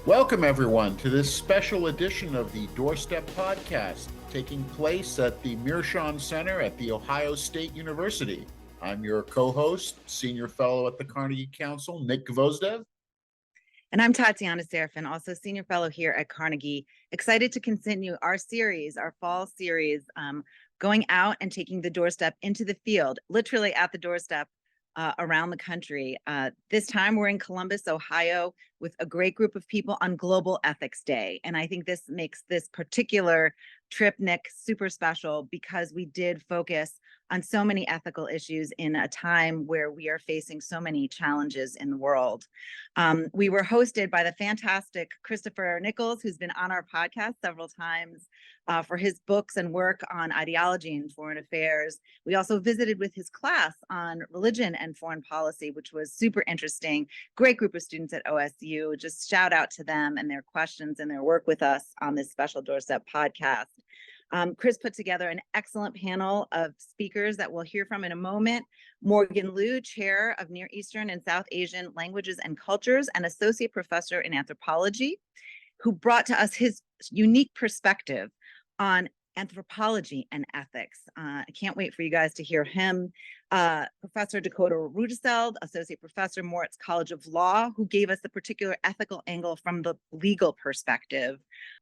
Welcome, everyone, to this special edition of the Doorstep podcast, taking place at the Meerschaum Center at The Ohio State University. I'm your co-host, Senior Fellow at the Carnegie Council, Nick Gvozdev. And I'm Tatiana Serafin, also Senior Fellow here at Carnegie. Excited to continue our series, our fall series, going out and taking the doorstep into the field, literally at the doorstep around the country. This time we're in Columbus, Ohio, with a great group of people on Global Ethics Day. And I think this makes this particular trip, Nick, super special because we did focus on so many ethical issues in a time where we are facing so many challenges in the world. We were hosted by the fantastic Christopher Nichols, who's been on our podcast several times for his books and work on ideology and foreign affairs. We also visited with his class on religion and foreign policy, which was super interesting. Great group of students at OSU. Just shout out to them and their questions and their work with us on this special Doorstep podcast. Chris put together an excellent panel of speakers that we'll hear from in a moment. Morgan Liu, Chair of Near Eastern and South Asian Languages and Cultures and Associate Professor in Anthropology, who brought to us his unique perspective on anthropology and ethics. I can't wait for you guys to hear him. Professor Dakota Rudeseld, Associate Professor, Moritz College of Law, who gave us the particular ethical angle from the legal perspective.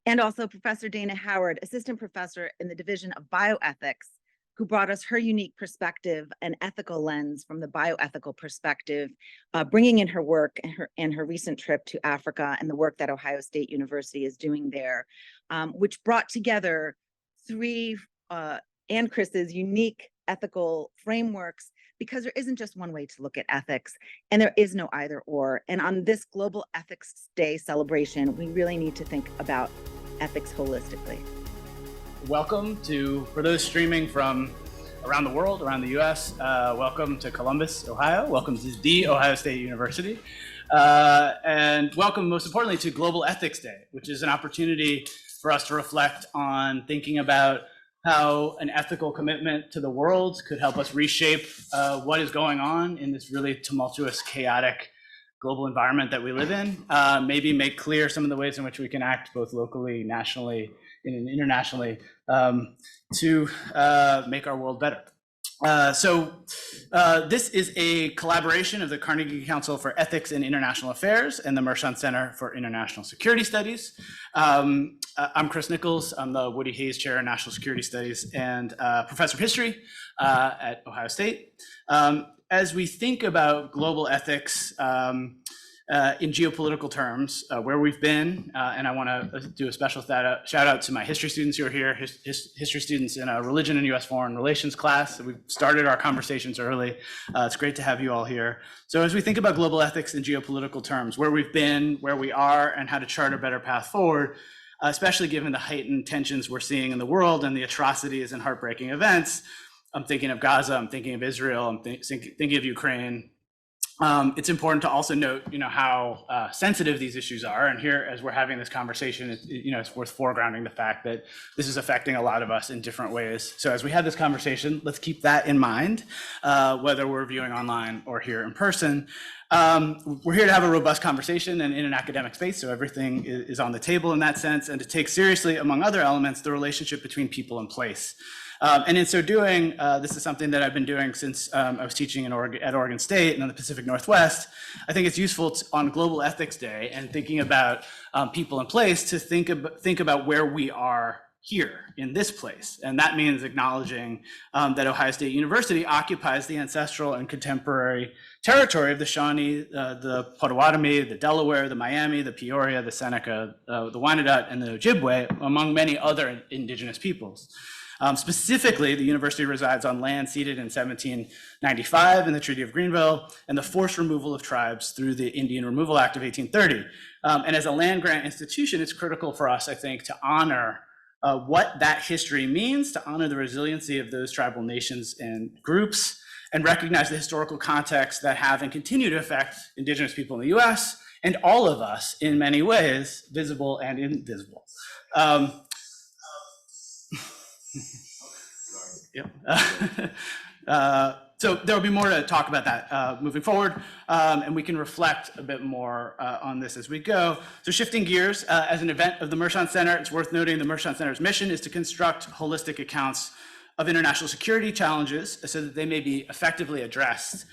And also Professor Dana Howard, Assistant Professor in the Division of Bioethics, who brought us her unique perspective and ethical lens from the bioethical perspective, bringing in her work and her recent trip to Africa and the work that Ohio State University is doing there, which brought together three and Chris's unique ethical frameworks, because there isn't just one way to look at ethics and there is no either or. And on this Global Ethics Day celebration, we really need to think about ethics holistically. Welcome for those streaming from around the world, around the US, welcome to Columbus, Ohio. Welcome to the Ohio State University. And welcome, most importantly, to Global Ethics Day, which is an opportunity for us to reflect on thinking about how an ethical commitment to the world could help us reshape what is going on in this really tumultuous, chaotic global environment that we live in. Maybe make clear some of the ways in which we can act both locally, nationally, and internationally to make our world better. This is a collaboration of the Carnegie Council for Ethics and International Affairs and the Meerschaum Center for International Security Studies. I'm Chris Nichols. I'm the Woody Hayes Chair in National Security Studies and Professor of History at Ohio State. As we think about global ethics in geopolitical terms, where we've been, and I want to do a special shout out to my history students who are here, history students in a religion and U.S. foreign relations class. We've started our conversations early. It's great to have you all here. So as we think about global ethics in geopolitical terms, where we've been, where we are, and how to chart a better path forward, especially given the heightened tensions we're seeing in the world and the atrocities and heartbreaking events. I'm thinking of Gaza, I'm thinking of Israel, I'm thinking of Ukraine. It's important to also note, how sensitive these issues are. And here, as we're having this conversation, it's worth foregrounding the fact that this is affecting a lot of us in different ways. So as we have this conversation, let's keep that in mind, whether we're viewing online or here in person. We're here to have a robust conversation and in an academic space, so everything is on the table in that sense, and to take seriously, among other elements, the relationship between people and place. And in so doing, this is something that I've been doing since I was teaching at Oregon State and in the Pacific Northwest. I think it's useful on Global Ethics Day and thinking about people and place to think about where we are here in this place. And that means acknowledging that Ohio State University occupies the ancestral and contemporary territory of the Shawnee, the Potawatomi, the Delaware, the Miami, the Peoria, the Seneca, the Wyandot, and the Ojibwe, among many other indigenous peoples. Specifically, the university resides on land ceded in 1795 in the Treaty of Greenville and the forced removal of tribes through the Indian Removal Act of 1830. And as a land grant institution, it's critical for us, I think, to honor what that history means, to honor the resiliency of those tribal nations and groups, and recognize the historical contexts that have and continue to affect indigenous people in the US and all of us in many ways, visible and invisible. So there will be more to talk about that moving forward, and we can reflect a bit more on this as we go. So shifting gears, as an event of the Mershon Center, it's worth noting the Mershon Center's mission is to construct holistic accounts of international security challenges so that they may be effectively addressed.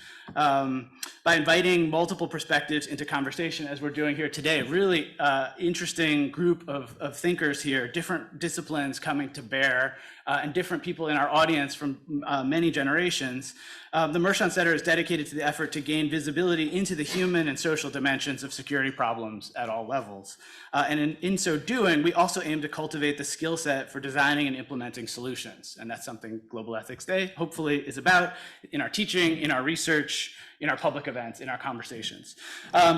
By inviting multiple perspectives into conversation, as we're doing here today, really interesting group of thinkers here, different disciplines coming to bear, and different people in our audience from many generations. The Mershon Center is dedicated to the effort to gain visibility into the human and social dimensions of security problems at all levels. And in so doing, we also aim to cultivate the skill set for designing and implementing solutions. And that's something Global Ethics Day hopefully is about in our teaching, in our research, in our public events, in our conversations.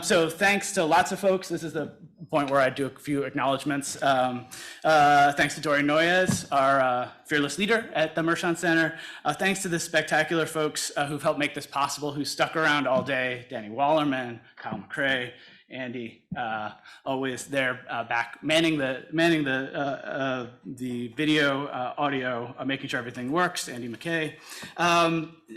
So thanks to lots of folks. This is the point where I do a few acknowledgements. Thanks to Dorian Noyes, our fearless leader at the Mershon Center. Thanks to the spectacular folks who've helped make this possible, who stuck around all day: Danny Wallerman, Kyle McCrae, Andy, always there back manning the video, audio, making sure everything works. Andy McKay,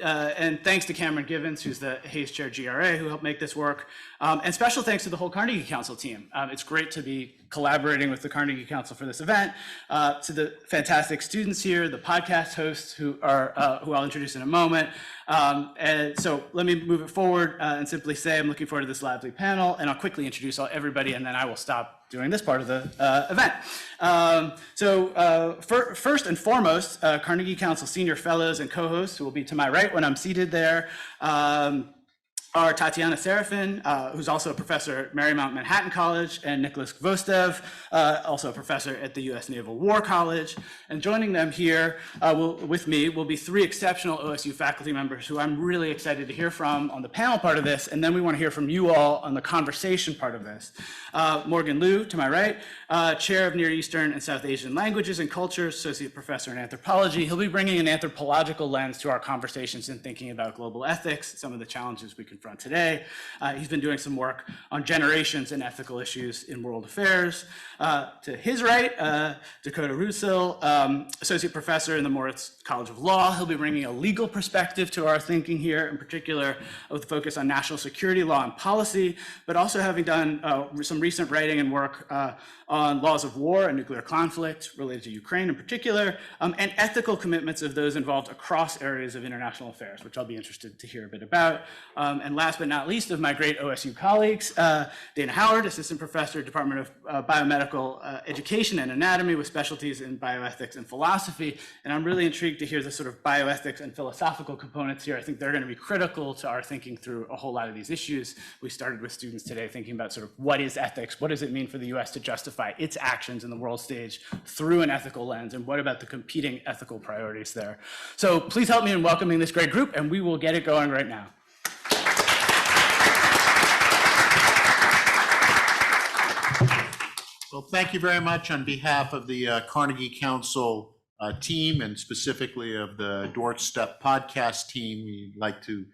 and thanks to Cameron Givens, who's the Hayes Chair GRA, who helped make this work. And special thanks to the whole Carnegie Council team. It's great to be collaborating with the Carnegie Council for this event. To the fantastic students here, the podcast hosts who I'll introduce in a moment. And so let me move it forward and simply say I'm looking forward to this lively panel, and I'll quickly introduce everybody, and then I will stop doing this part of the event. First and foremost, Carnegie Council senior fellows and co-hosts, who will be to my right when I'm seated there, are Tatiana Serafin, who's also a professor at Marymount Manhattan College, and Nicholas Gvostev, also a professor at the U.S. Naval War College. And joining them here with me will be three exceptional OSU faculty members who I'm really excited to hear from on the panel part of this, and then we want to hear from you all on the conversation part of this. Morgan Liu, to my right, Chair of Near Eastern and South Asian Languages and Cultures, Associate Professor in Anthropology. He'll be bringing an anthropological lens to our conversations and thinking about global ethics, some of the challenges we confront today. He's been doing some work on generations and ethical issues in world affairs. To his right, Dakota Rusil, Associate Professor in the Moritz College of Law. He'll be bringing a legal perspective to our thinking here, in particular with a focus on national security law and policy, but also having done some recent writing and work on laws of war and nuclear conflict related to Ukraine in particular, and ethical commitments of those involved across areas of international affairs, which I'll be interested to hear a bit about. And last but not least, of my great OSU colleagues, Dana Howard, Assistant Professor, Department of Biomedical Education and Anatomy with specialties in bioethics and philosophy. And I'm really intrigued to hear the sort of bioethics and philosophical components here. I think they're going to be critical to our thinking through a whole lot of these issues. We started with students today thinking about sort of what is ethics? What does it mean for the US to justify its actions in the world stage through an ethical lens? And what about the competing ethical priorities there? So please help me in welcoming this great group, and we will get it going right now. Well, thank you very much on behalf of the Carnegie Council team, and specifically of the Doorstep podcast team. We'd like to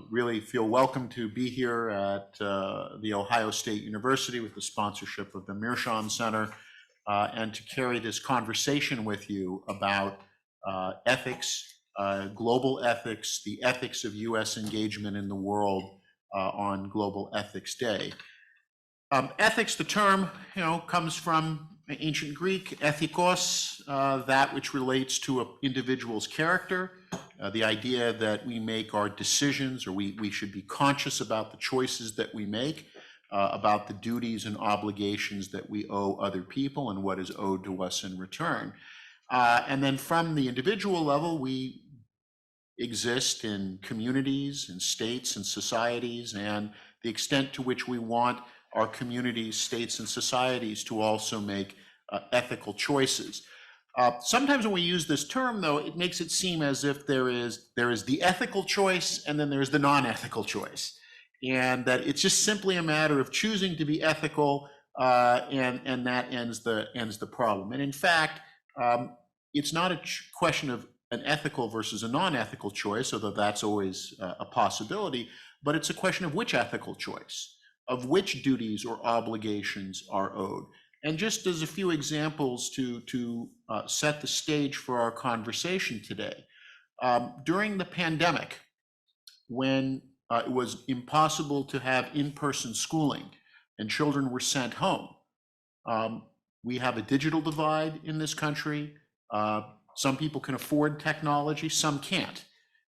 really feel welcome to be here at the Ohio State University with the sponsorship of the Mershon Center, and to carry this conversation with you about ethics, global ethics, the ethics of US engagement in the world on Global Ethics Day. Ethics, the term, comes from ancient Greek, ethikos, that which relates to an individual's character, the idea that we make our decisions, or we should be conscious about the choices that we make, about the duties and obligations that we owe other people and what is owed to us in return. And then from the individual level, we exist in communities and states and societies, and the extent to which we want our communities, states, and societies to also make ethical choices. Sometimes when we use this term, though, it makes it seem as if there is the ethical choice and then there's the non-ethical choice, and that it's just simply a matter of choosing to be ethical, and that ends the problem. And in fact, it's not a question of an ethical versus a non-ethical choice, although that's always a possibility, but it's a question of which ethical choice, of which duties or obligations are owed. And just as a few examples to set the stage for our conversation today, During the pandemic, when it was impossible to have in-person schooling and children were sent home, we have a digital divide in this country. Some people can afford technology, some can't.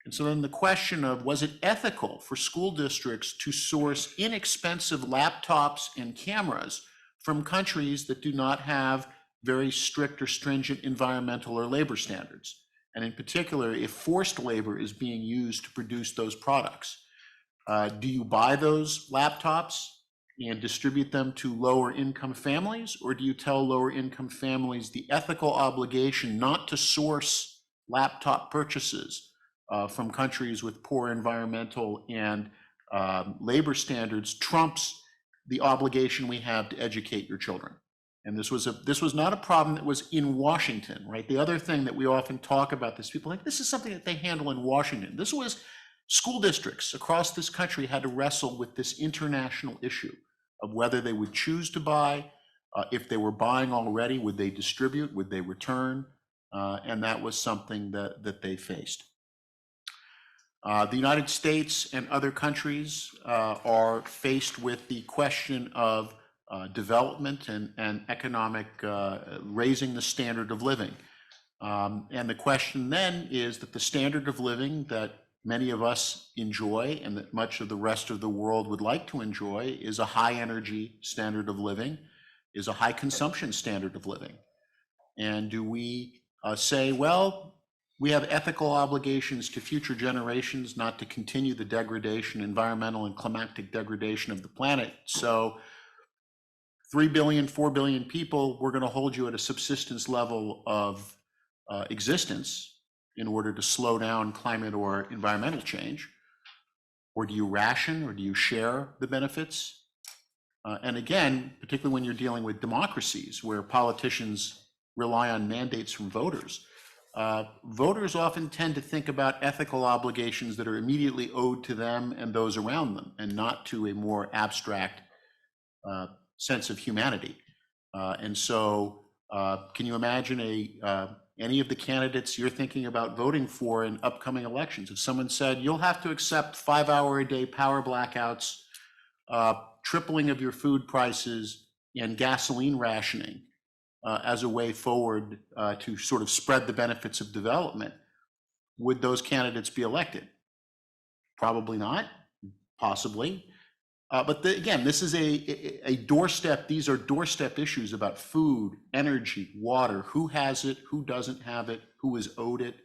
And so then the question of, was it ethical for school districts to source inexpensive laptops and cameras from countries that do not have very strict or stringent environmental or labor standards? And in particular, if forced labor is being used to produce those products, do you buy those laptops and distribute them to lower income families? Or do you tell lower income families the ethical obligation not to source laptop purchases from countries with poor environmental and labor standards trumps the obligation we have to educate your children? And this was not a problem that was in Washington, right? The other thing that we often talk about this, people like, this is something that they handle in Washington. This was school districts across this country had to wrestle with this international issue of whether they would choose to buy, if they were buying already, would they distribute, would they return? And that was something that they faced. The United States and other countries are faced with the question of development and economic, raising the standard of living. And the question then is that the standard of living that many of us enjoy and that much of the rest of the world would like to enjoy is a high energy standard of living, is a high consumption standard of living. And do we say, well, we have ethical obligations to future generations not to continue the degradation, environmental and climatic degradation of the planet. So 3 billion, 4 billion people, we're going to hold you at a subsistence level of existence in order to slow down climate or environmental change? Or do you ration, or do you share the benefits? And again, particularly when you're dealing with democracies where politicians rely on mandates from voters, voters often tend to think about ethical obligations that are immediately owed to them and those around them, and not to a more abstract sense of humanity. And so can you imagine any of the candidates you're thinking about voting for in upcoming elections? If someone said, you'll have to accept 5-hour-a-day power blackouts, tripling of your food prices, and gasoline rationing as a way forward to sort of spread the benefits of development, would those candidates be elected? Probably not, possibly. But again, this is a doorstep. These are doorstep issues about food, energy, water. Who has it? Who doesn't have it? Who is owed it?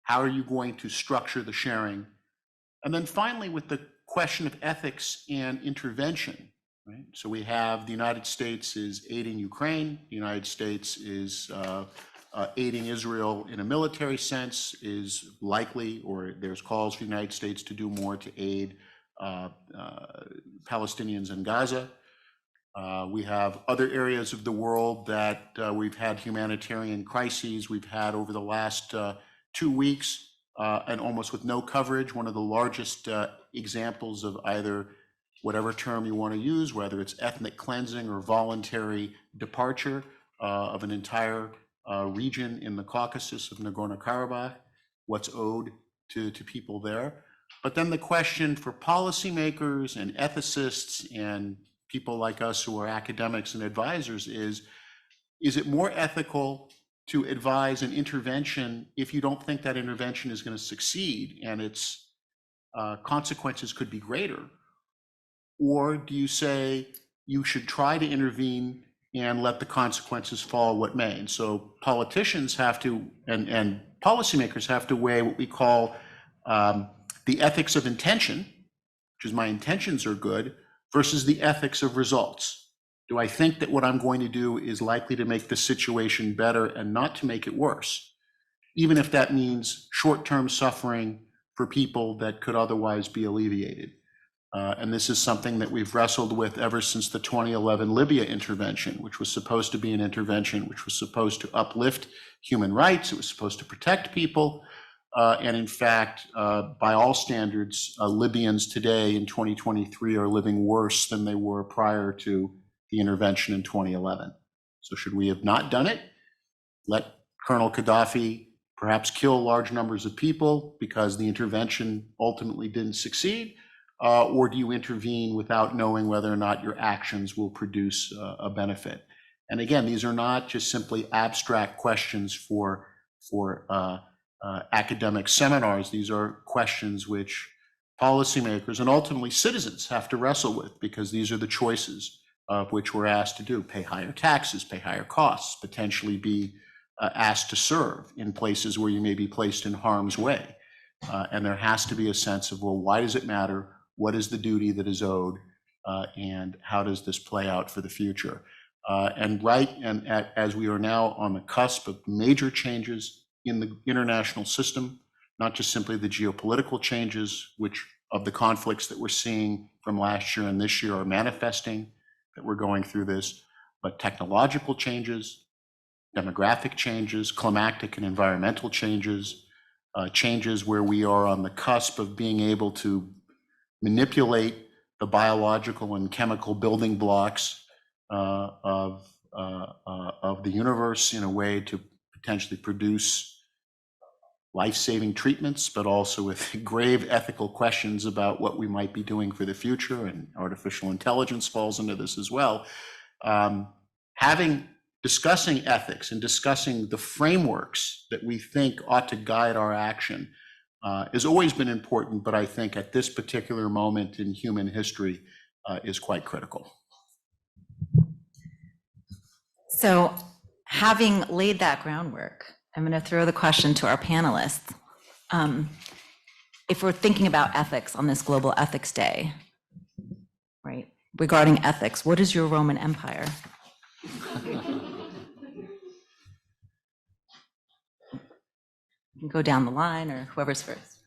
How are you going to structure the sharing? And then finally, with the question of ethics and intervention, right? So we have the United States is aiding Ukraine. The United States is aiding Israel in a military sense, is likely, or there's calls for the United States to do more to aid Palestinians in Gaza. We have other areas of the world that we've had humanitarian crises. We've had over the last 2 weeks, and almost with no coverage, one of the largest examples of either whatever term you want to use, whether it's ethnic cleansing or voluntary departure of an entire region in the Caucasus of Nagorno-Karabakh, what's owed to people there. But then the question for policymakers and ethicists and people like us who are academics and advisors is it more ethical to advise an intervention if you don't think that intervention is going to succeed and its consequences could be greater? Or do you say you should try to intervene and let the consequences fall what may? And so politicians have to, and policymakers have to weigh what we call the ethics of intention, which is my intentions are good, versus the ethics of results. Do I think that what I'm going to do is likely to make the situation better and not to make it worse, even if that means short-term suffering for people that could otherwise be alleviated? And this is something that we've wrestled with ever since the 2011 Libya intervention, which was supposed to be an intervention which was supposed to uplift human rights. It was supposed to protect people. And in fact, by all standards, Libyans today in 2023 are living worse than they were prior to the intervention in 2011. So should we have not done it? Let Colonel Gaddafi perhaps kill large numbers of people because the intervention ultimately didn't succeed? Or do you intervene without knowing whether or not your actions will produce a benefit? And again, these are not just simply abstract questions for academic seminars. These are questions which policymakers and ultimately citizens have to wrestle with, because these are the choices of which we're asked to do: pay higher taxes, pay higher costs, potentially be asked to serve in places where you may be placed in harm's way. And there has to be a sense of, well, why does it matter? What is the duty that is owed? And how does this play out for the future? As we are now on the cusp of major changes in the international system, not just simply the geopolitical changes, which of the conflicts that we're seeing from last year and this year are manifesting, that we're going through this, but technological changes, demographic changes, climatic and environmental changes, changes where we are on the cusp of being able to manipulate the biological and chemical building blocks of the universe in a way to potentially produce life-saving treatments, but also with grave ethical questions about what we might be doing for the future, and artificial intelligence falls into this as well. Discussing ethics and discussing the frameworks that we think ought to guide our action has always been important, but I think at this particular moment in human history is quite critical. So, having laid that groundwork, I'm going to throw the question to our panelists. If we're thinking about ethics on this Global Ethics Day, right, regarding ethics, what is your Roman Empire? You can go down the line, or whoever's first.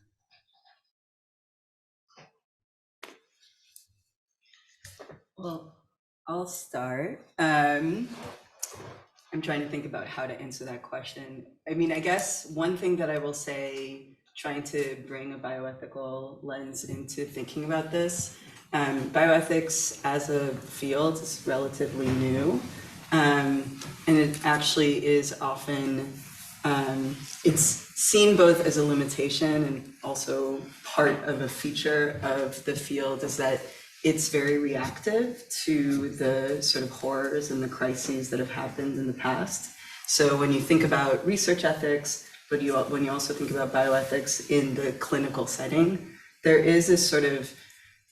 Well, I'll start. I'm trying to think about how to answer that question. I mean, I guess one thing that I will say, trying to bring a bioethical lens into thinking about this, bioethics as a field is relatively new, and it actually is often, it's seen both as a limitation and also part of a feature of the field, is that it's very reactive to the sort of horrors and the crises that have happened in the past. So when you think about research ethics, but when you also think about bioethics in the clinical setting, there is this sort of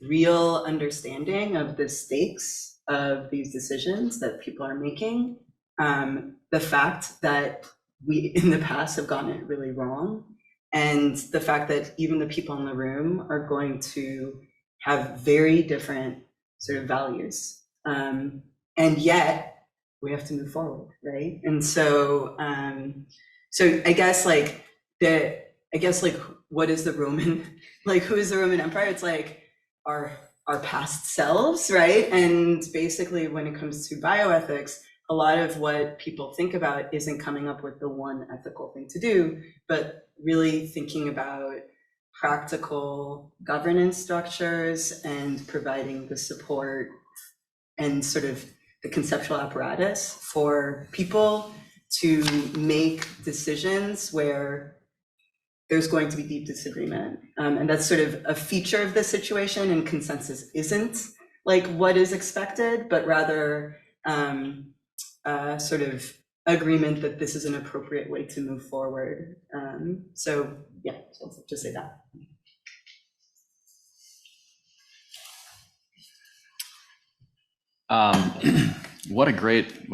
real understanding of the stakes of these decisions that people are making. The fact that we in the past have gotten it really wrong, and the fact that even the people in the room are going to have very different sort of values. And yet we have to move forward, right? And so, so I guess what is the Roman, who is the Roman Empire? It's like our past selves, right? And basically when it comes to bioethics, a lot of what people think about isn't coming up with the one ethical thing to do, but really thinking about practical governance structures and providing the support and sort of the conceptual apparatus for people to make decisions where there's going to be deep disagreement. And that's sort of a feature of the situation, and consensus isn't like what is expected, but rather sort of agreement that this is an appropriate way to move forward. So yeah, so I'll just say that. What a great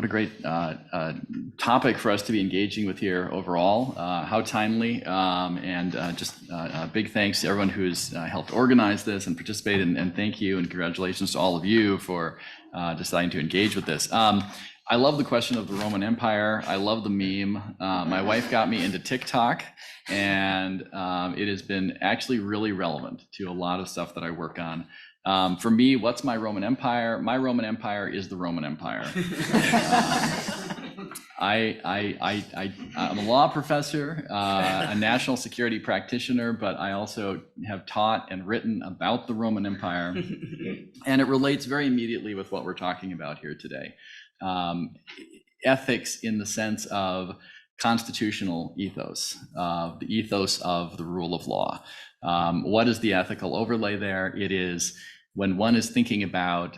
topic for us to be engaging with here overall. How timely, and just big thanks to everyone who's helped organize this and participate, and thank you and congratulations to all of you for deciding to engage with this. I love the question of the Roman Empire. I love the meme. My wife got me into TikTok, and it has been actually really relevant to a lot of stuff that I work on. For me, what's my Roman Empire? My Roman Empire is the Roman Empire. I'm a law professor, a national security practitioner, but I also have taught and written about the Roman Empire, and it relates very immediately with what we're talking about here today. Ethics in the sense of constitutional ethos, the ethos of the rule of law. What is the ethical overlay there? It is when one is thinking about,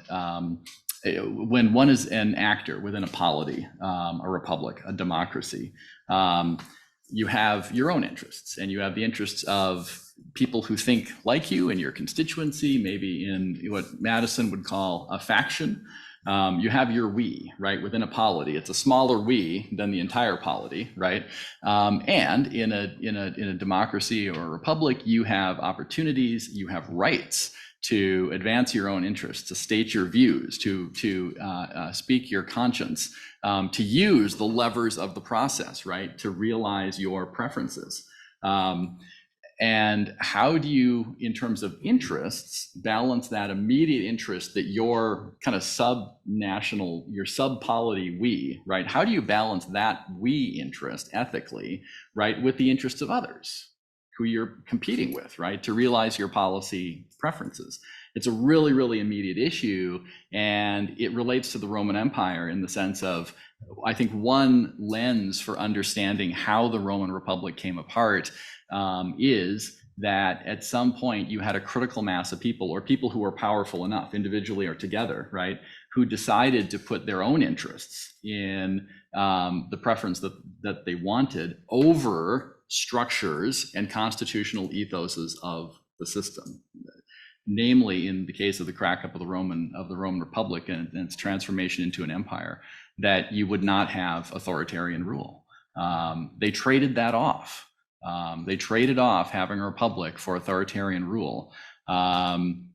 when one is an actor within a polity, a republic, a democracy, you have your own interests, and you have the interests of people who think like you in your constituency, maybe in what Madison would call a faction. You have your we, right, within a polity. It's a smaller we than the entire polity, right? And in a democracy or a republic, you have opportunities, you have rights to advance your own interests, to state your views, to speak your conscience, to use the levers of the process, right, to realize your preferences. And how do you, in terms of interests, balance that immediate interest that your kind of sub-national, your sub-polity we, right? How do you balance that we interest ethically, right, with the interests of others who you're competing with, right, to realize your policy preferences? It's a really, really immediate issue, and it relates to the Roman Empire in the sense of, I think, one lens for understanding how the Roman Republic came apart is that at some point you had a critical mass of people, or people who were powerful enough, individually or together, right, who decided to put their own interests in the preference that they wanted over structures and constitutional ethoses of the system. Namely, in the case of the crack up of the Roman Republic and its transformation into an empire, that you would not have authoritarian rule. They traded that off. They traded off having a republic for authoritarian rule, and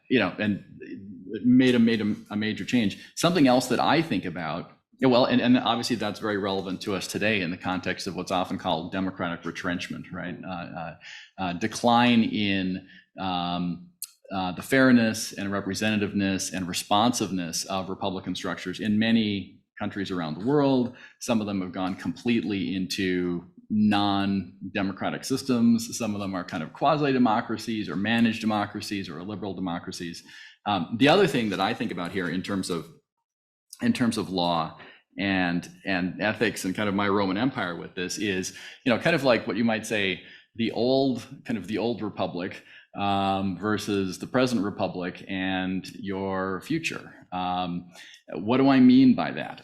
it made a major change. Something else that I think about, well, and obviously that's very relevant to us today in the context of what's often called democratic retrenchment, right? Decline in the fairness and representativeness and responsiveness of Republican structures in many countries around the world. Some of them have gone completely into non-democratic systems. Some of them are kind of quasi-democracies or managed democracies or liberal democracies. The other thing that I think about here in terms of law and ethics and kind of my Roman Empire with this is, kind of like what you might say, the old republic versus the present republic and your future. What do I mean by that?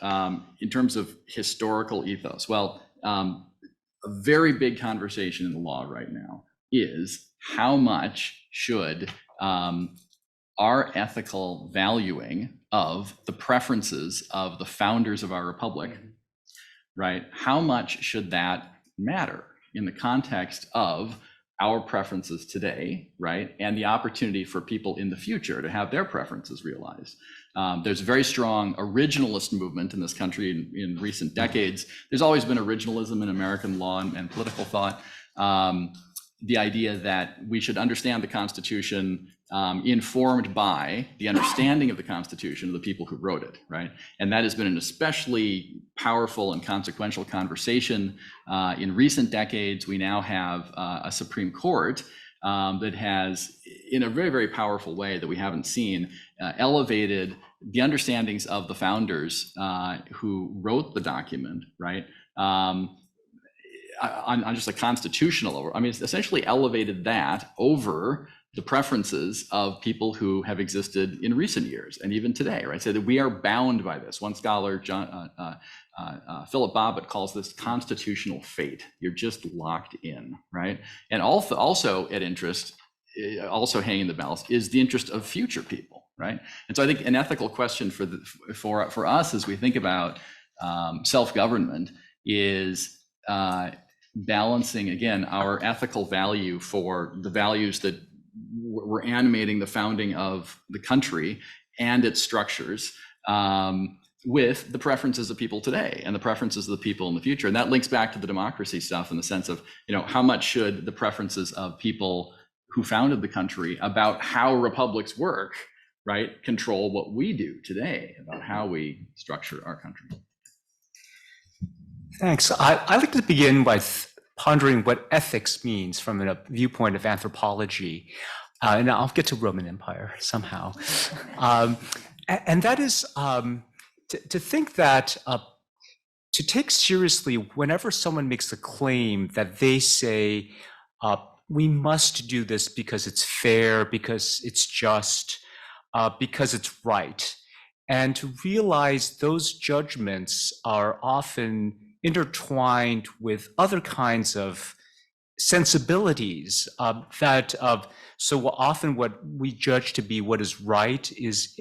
In terms of historical ethos? Well, a very big conversation in the law right now is how much should our ethical valuing of the preferences of the founders of our republic, right? How much should that matter in the context of our preferences today, right? And the opportunity for people in the future to have their preferences realized. There's a very strong originalist movement in this country in recent decades. There's always been originalism in American law and political thought. The idea that we should understand the Constitution informed by the understanding of the Constitution of the people who wrote it, right? And that has been an especially powerful and consequential conversation. In recent decades, we now have a Supreme Court that has, in a very, very powerful way that we haven't seen, elevated the understandings of the founders who wrote the document, right? On just a constitutional level. I mean, it's essentially elevated that over the preferences of people who have existed in recent years and even today, right? So that we are bound by this. One scholar, Philip Bobbitt, calls this constitutional fate. You're just locked in, right? And also at interest, also hanging the balance, is the interest of future people, right? And so I think an ethical question for us as we think about self-government is balancing, again, our ethical value for the values that were animating the founding of the country and its structures with the preferences of people today and the preferences of the people in the future. And that links back to the democracy stuff in the sense of, how much should the preferences of people who founded the country about how republics work, right, control what we do today about how we structure our country. Thanks. I'd like to begin by pondering what ethics means from a viewpoint of anthropology. And I'll get to Roman Empire somehow. And that is to think that to take seriously whenever someone makes a claim that they say, we must do this because it's fair, because it's just, because it's right. And to realize those judgments are often intertwined with other kinds of sensibilities so often what we judge to be what is right is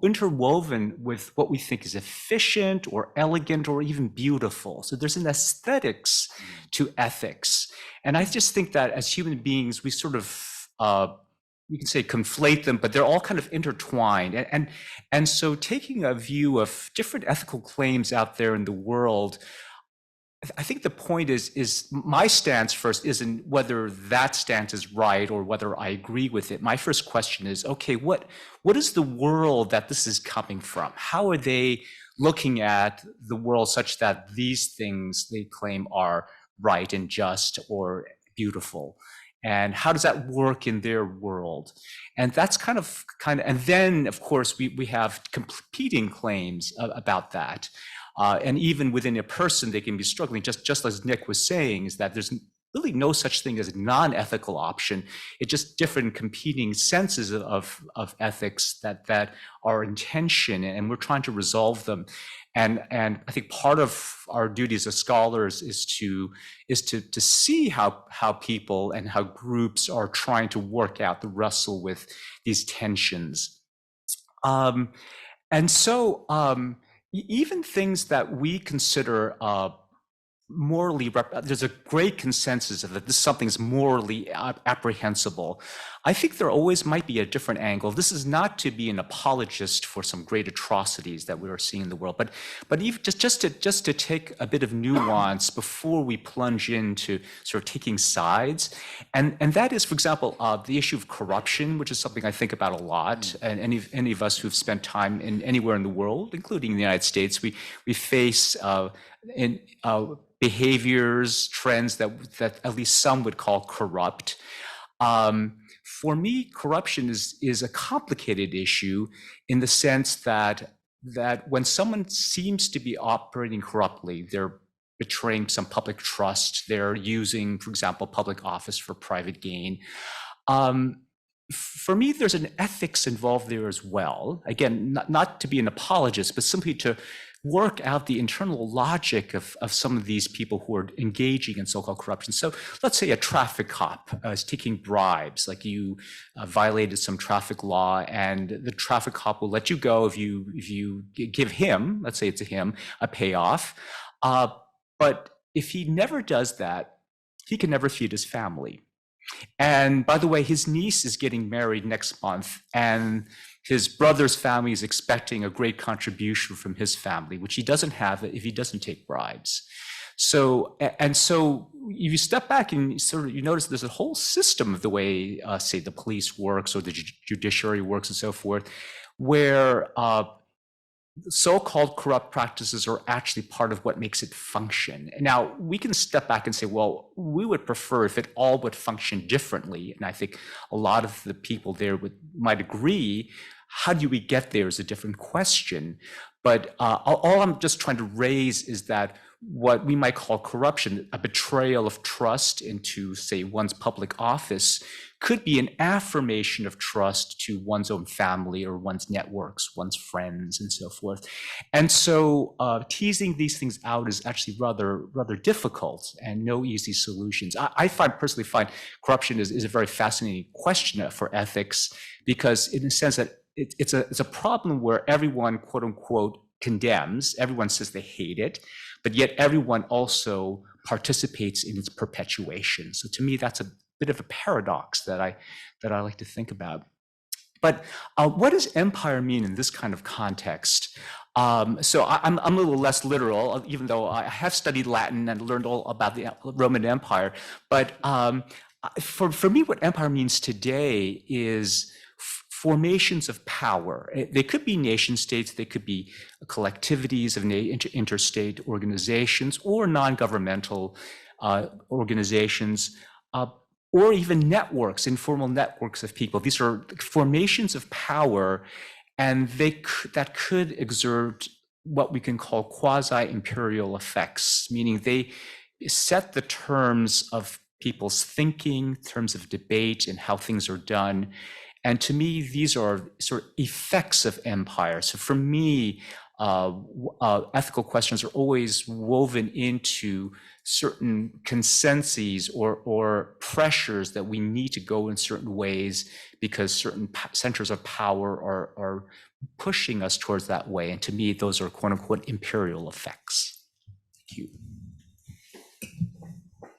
interwoven with what we think is efficient or elegant or even beautiful. So there's an aesthetics to ethics. And I just think that as human beings, we sort of, you can say conflate them, but they're all kind of intertwined. And so taking a view of different ethical claims out there in the world, I think the point is my stance first isn't whether that stance is right or whether I agree with it. My first question is, okay, what is the world that this is coming from? How are they looking at the world such that these things they claim are right and just or beautiful? And how does that work in their world? And that's kind of, and then of course we have competing claims about that. And even within a person, they can be struggling, just as Nick was saying, is that there's really no such thing as a non-ethical option. It's just different competing senses of ethics that are in tension, and we're trying to resolve them. And I think part of our duties as scholars is to see how people and how groups are trying to work out the wrestle with these tensions. And so even things that we consider morally, there's a great consensus that this something's morally apprehensible. I think there always might be a different angle. This is not to be an apologist for some great atrocities that we are seeing in the world, but even just to take a bit of nuance before we plunge into sort of taking sides, and that is, for example, the issue of corruption, which is something I think about a lot. And any of us who've spent time anywhere in the world, including the United States, we face behaviors, trends that at least some would call corrupt. For me, corruption is a complicated issue in the sense that when someone seems to be operating corruptly, they're betraying some public trust, they're using, for example, public office for private gain. For me, there's an ethics involved there as well. Again, not to be an apologist, but simply to work out the internal logic of some of these people who are engaging in so-called corruption. So let's say a traffic cop is taking bribes, like you violated some traffic law, and the traffic cop will let you go if you give him, let's say it's him, a payoff. But if he never does that, he can never feed his family. And by the way, his niece is getting married next month, and his brother's family is expecting a great contribution from his family, which he doesn't have if he doesn't take bribes. So if you step back and you notice there's a whole system of the way, say, the police works or the judiciary works and so forth, where so-called corrupt practices are actually part of what makes it function. Now, we can step back and say, well, we would prefer if it all would function differently. And I think a lot of the people there might agree. How do we get there is a different question. But all I'm just trying to raise is that what we might call corruption, a betrayal of trust into, say, one's public office, could be an affirmation of trust to one's own family or one's networks, one's friends, and so forth. And so teasing these things out is actually rather difficult and no easy solutions. I personally find corruption is a very fascinating question for ethics, because in the sense that it's a problem where everyone, quote unquote, condemns, everyone says they hate it, but yet everyone also participates in its perpetuation. So to me, that's a bit of a paradox that I like to think about. But what does empire mean in this kind of context? So I'm a little less literal, even though I have studied Latin and learned all about the Roman Empire. But for me, what empire means today is formations of power. They could be nation states, they could be collectivities of interstate organizations or non-governmental organizations, or even networks, informal networks of people. These are formations of power, and that could exert what we can call quasi-imperial effects, meaning they set the terms of people's thinking, terms of debate, and how things are done. And to me, these are sort of effects of empire. So for me, ethical questions are always woven into certain consensus or pressures that we need to go in certain ways because certain centers of power are pushing us towards that way. And to me, those are quote unquote imperial effects. Thank you.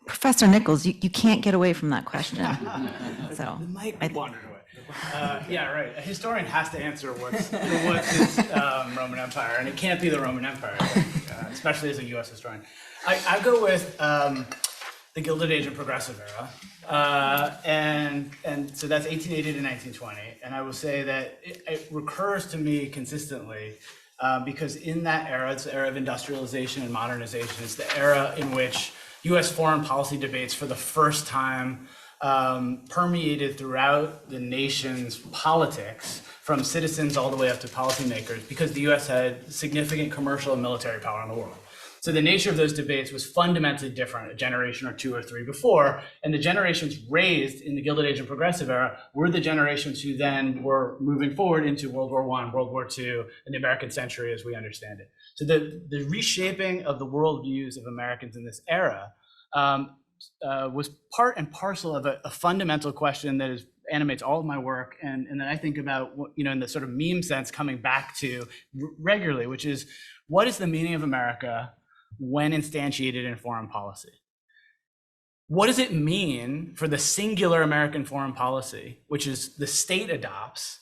Professor Nichols, you can't get away from that question. So The mic wandered away. Yeah, right. A historian has to answer what's his Roman Empire, and it can't be the Roman Empire, especially as a U.S. historian. I go with the Gilded Age and Progressive Era, and so that's 1880 to 1920. And I will say that it recurs to me consistently because in that era, it's the era of industrialization and modernization. It's the era in which U.S. foreign policy debates for the first time permeated throughout the nation's politics, from citizens all the way up to policymakers, because the U.S. had significant commercial and military power in the world. So the nature of those debates was fundamentally different a generation or two or three before, and the generations raised in the Gilded Age and Progressive Era were the generations who then were moving forward into World War I, World War II, and the American century as we understand it. So the reshaping of the worldviews of Americans in this era was part and parcel of a fundamental question that animates all of my work, and that I think about, in the sort of meme sense, coming back to regularly, which is, what is the meaning of America when instantiated in foreign policy? What does it mean for the singular American foreign policy, which is the state adopts,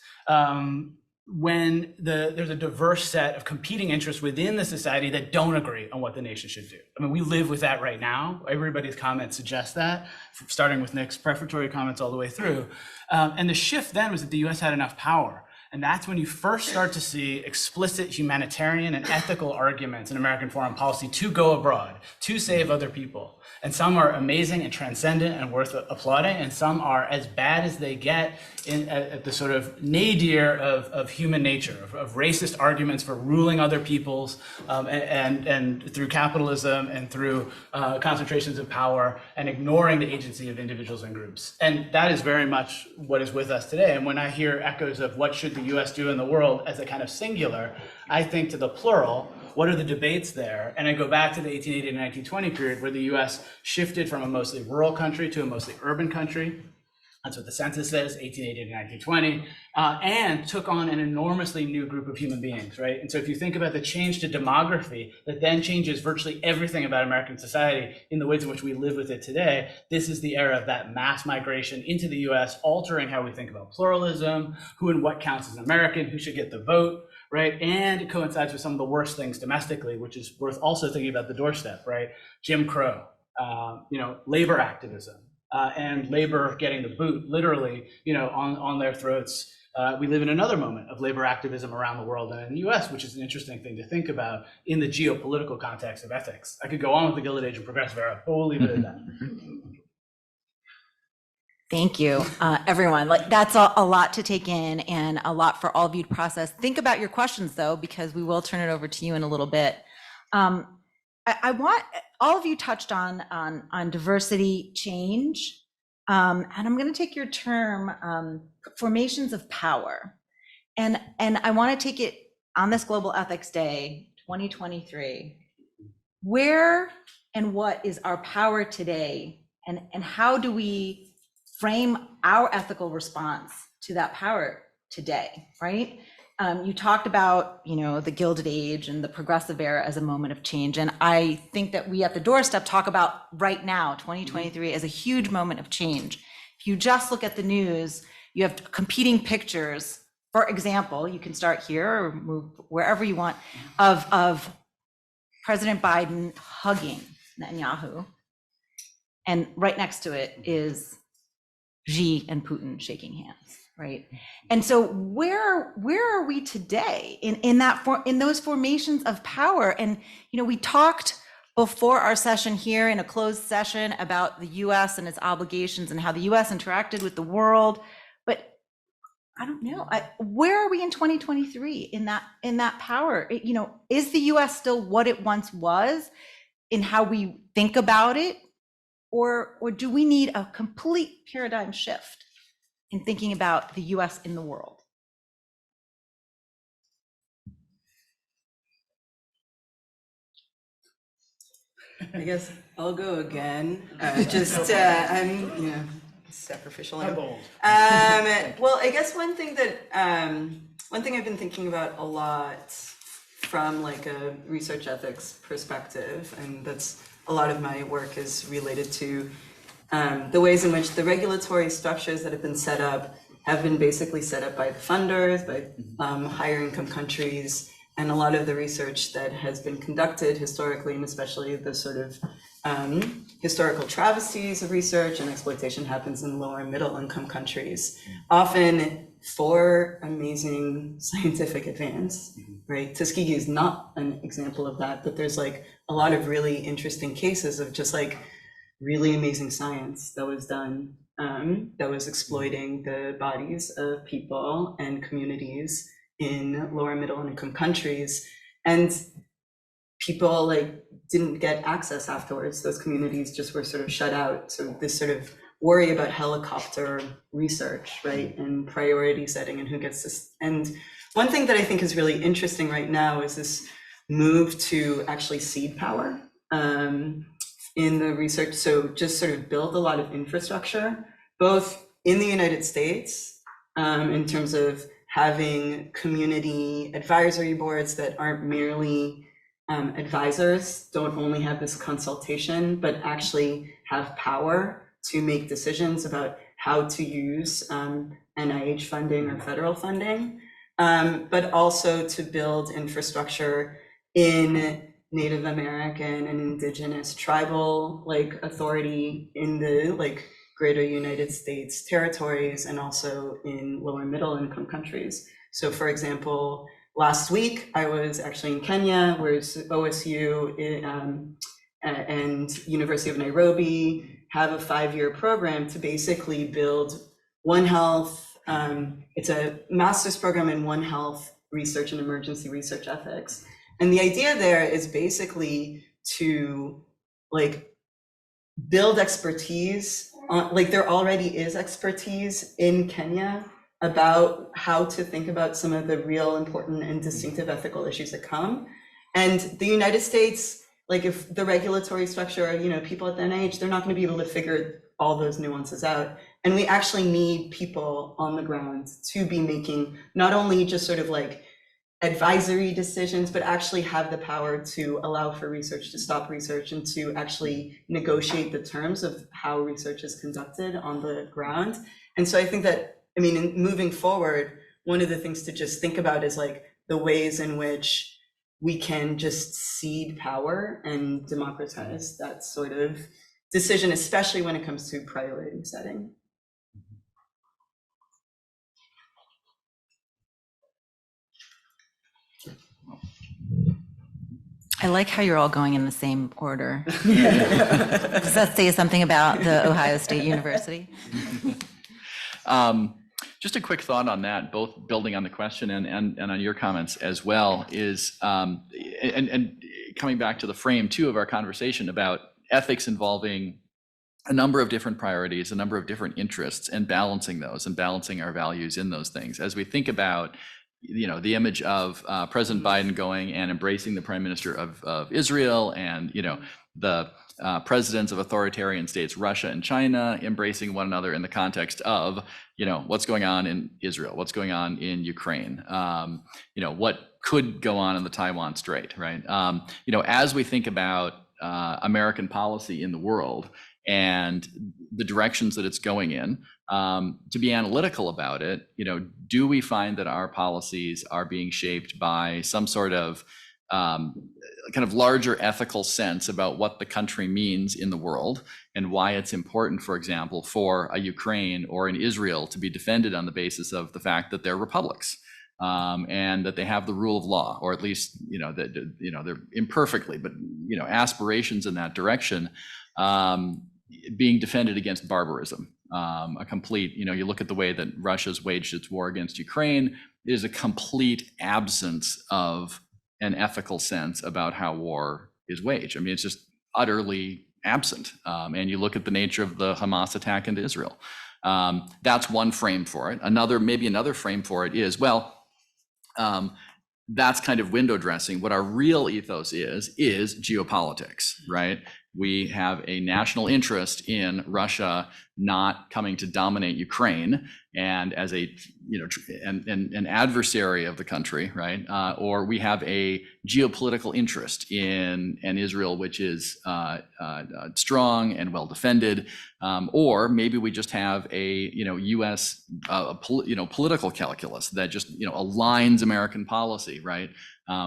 when there's a diverse set of competing interests within the society that don't agree on what the nation should do? I mean, we live with that right now. Everybody's comments suggest that, starting with Nick's prefatory comments all the way through. And the shift then was that the US had enough power. And that's when you first start to see explicit humanitarian and ethical arguments in American foreign policy to go abroad, to save other people. And some are amazing and transcendent and worth applauding, and some are as bad as they get at the sort of nadir of human nature, of racist arguments for ruling other peoples, and through capitalism and through concentrations of power, and ignoring the agency of individuals and groups. And that is very much what is with us today. And when I hear echoes of what should the US do in the world as a kind of singular, I think to the plural, what are the debates there? And I go back to the 1880 to 1920 period, where the US shifted from a mostly rural country to a mostly urban country. That's what the census says, 1880 to 1920, and took on an enormously new group of human beings, right? And so if you think about the change to demography that then changes virtually everything about American society in the ways in which we live with it today, this is the era of that mass migration into the US, altering how we think about pluralism, who and what counts as American, who should get the vote, right? And it coincides with some of the worst things domestically, which is worth also thinking about the doorstep, right? Jim Crow, labor activism, and labor getting the boot, literally, on their throats. We live in another moment of labor activism around the world and in the US, which is an interesting thing to think about in the geopolitical context of ethics. I could go on with the Gilded Age and Progressive Era, but we'll leave it at that. Thank you, everyone. That's a lot to take in and a lot for all of you to process. Think about your questions, though, because we will turn it over to you in a little bit. I want, all of you touched on diversity change, and I'm going to take your term, formations of power. And I want to take it on this Global Ethics Day, 2023. Where and what is our power today, and how do we frame our ethical response to that power today, right? You talked about, the Gilded Age and the Progressive Era as a moment of change. And I think that we at the Doorstep talk about right now, 2023, as a huge moment of change. If you just look at the news, you have competing pictures. For example, you can start here or move wherever you want, of President Biden hugging Netanyahu. And right next to it is Xi and Putin shaking hands, right? And so where are we today in those formations of power? And we talked before our session here in a closed session about the US and its obligations and how the US interacted with the world. But I don't know. Where are we in 2023 in that power? Is the US still what it once was in how we think about it? Or do we need a complete paradigm shift in thinking about the US in the world? I guess I'll go again. I'm, sacrificial. Well, I guess one thing I've been thinking about a lot from like a research ethics perspective, and that's a lot of my work is related to the ways in which the regulatory structures that have been set up have been basically set up by the funders, by higher income countries, and a lot of the research that has been conducted historically, and especially the sort of historical travesties of research and exploitation happens in lower and middle income countries, often for amazing scientific advance, right? Tuskegee is not an example of that, but there's like a lot of really interesting cases of just like really amazing science that was done, that was exploiting the bodies of people and communities in lower and middle income countries, and people like didn't get access afterwards. Those communities just were sort of shut out. So this sort of worry about helicopter research, right, and priority setting and who gets this. And one thing that I think is really interesting right now is this move to actually cede power in the research. So just sort of build a lot of infrastructure, both in the United States, in terms of having community advisory boards that aren't merely advisors, don't only have this consultation, but actually have power to make decisions about how to use NIH funding or federal funding, but also to build infrastructure in Native American and indigenous tribal like authority in the like greater United States territories, and also in lower and middle income countries. So for example, last week I was actually in Kenya, where OSU and University of Nairobi have a 5-year program to basically build One Health. It's a master's program in One Health research and emergency research ethics. And the idea there is basically to like build expertise on, like there already is expertise in Kenya about how to think about some of the real important and distinctive ethical issues that come. And the United States, like if the regulatory structure, people at the NIH, they're not going to be able to figure all those nuances out. And we actually need people on the ground to be making not only just sort of like advisory decisions, but actually have the power to allow for research, to stop research, and to actually negotiate the terms of how research is conducted on the ground. And so I think that, in moving forward, one of the things to just think about is like the ways in which we can just cede power and democratize that sort of decision, especially when it comes to priority setting. I like how you're all going in the same order. Does that say something about the Ohio State University? Just a quick thought on that, both building on the question and on your comments as well, is and coming back to the frame too of our conversation about ethics involving a number of different priorities, a number of different interests, and balancing those and balancing our values in those things. As we think about the image of President Biden going and embracing the Prime Minister of Israel, and the presidents of authoritarian states, Russia and China, embracing one another in the context of what's going on in Israel, what's going on in Ukraine, what could go on in the Taiwan Strait, right? As we think about American policy in the world and the directions that it's going in, to be analytical about it, do we find that our policies are being shaped by some sort of kind of larger ethical sense about what the country means in the world and why it's important, for example, for a Ukraine or an Israel to be defended on the basis of the fact that they're republics, and that they have the rule of law, or at least they're imperfectly, but aspirations in that direction. being defended against barbarism. A complete, you look at the way that Russia's waged its war against Ukraine, it is a complete absence of an ethical sense about how war is waged. I mean, it's just utterly absent. And you look at the nature of the Hamas attack into Israel. That's one frame for it. Maybe another frame for it is, that's kind of window dressing. What our real ethos is geopolitics, right? We have a national interest in Russia not coming to dominate Ukraine, and as an adversary of the country, right? Or we have a geopolitical interest in an Israel which is strong and well defended, or maybe we just have a U.S. Political calculus that just aligns American policy, right?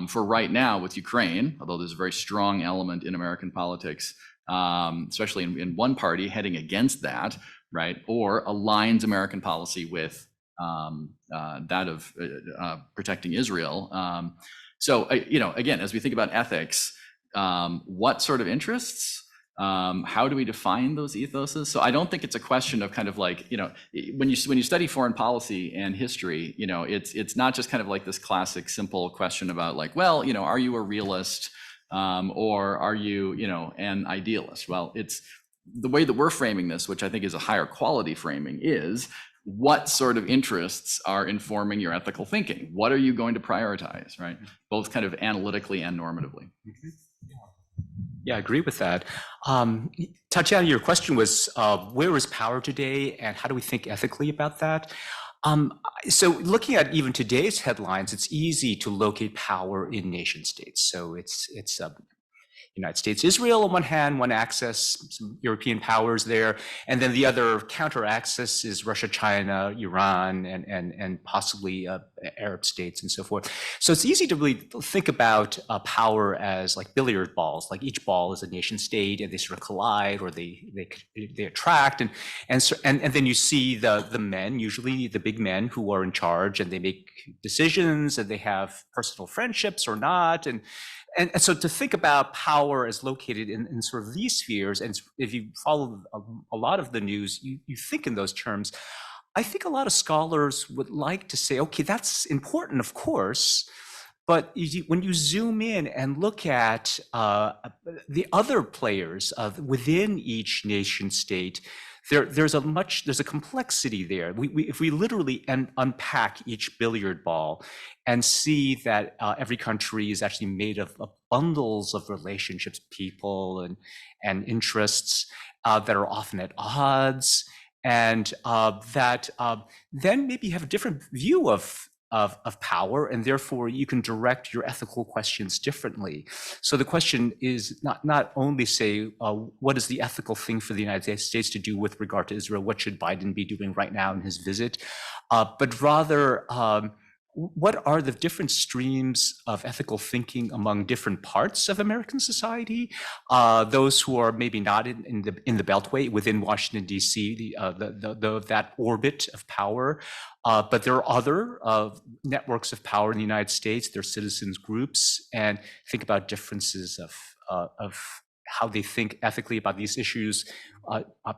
For right now with Ukraine, although there's a very strong element in American politics, especially in one party heading against that, right? Or aligns American policy with that of protecting Israel. So, again, as we think about ethics, what sort of interests? How do we define those ethoses? So I don't think it's a question of kind of like, when you study foreign policy and history, it's not just kind of like this classic simple question about like, well, are you a realist, or are you, an idealist? Well, it's the way that we're framing this, which I think is a higher quality framing, is what sort of interests are informing your ethical thinking? What are you going to prioritize, right? Both kind of analytically and normatively. Yeah, I agree with that. Tatiana, your question was, where is power today and how do we think ethically about that? So looking at even today's headlines, it's easy to locate power in nation states. So it's United States, Israel on one hand, one axis, some European powers there, and then the other counter axis is Russia, China, Iran, and possibly Arab states and so forth. So it's easy to really think about power as like billiard balls, like each ball is a nation state, and they sort of collide or they attract, and then you see the men, usually the big men who are in charge, and they make decisions, and they have personal friendships or not, and so to think about power as located in sort of these spheres, and if you follow a lot of the news, you think in those terms. I think a lot of scholars would like to say, okay, that's important, of course, but when you zoom in and look at the other players within each nation state, there's a complexity there. If we literally unpack each billiard ball and see that every country is actually made of bundles of relationships, people and interests that are often at odds, and that then maybe you have a different view of power, and therefore you can direct your ethical questions differently. So the question is not only say, what is the ethical thing for the United States to do with regard to Israel? What should Biden be doing right now in his visit? But rather, what are the different streams of ethical thinking among different parts of American society? Those who are maybe not in the Beltway within Washington, D.C., that orbit of power. But there are other networks of power in the United States. There are citizens groups, and think about differences of how they think ethically about these issues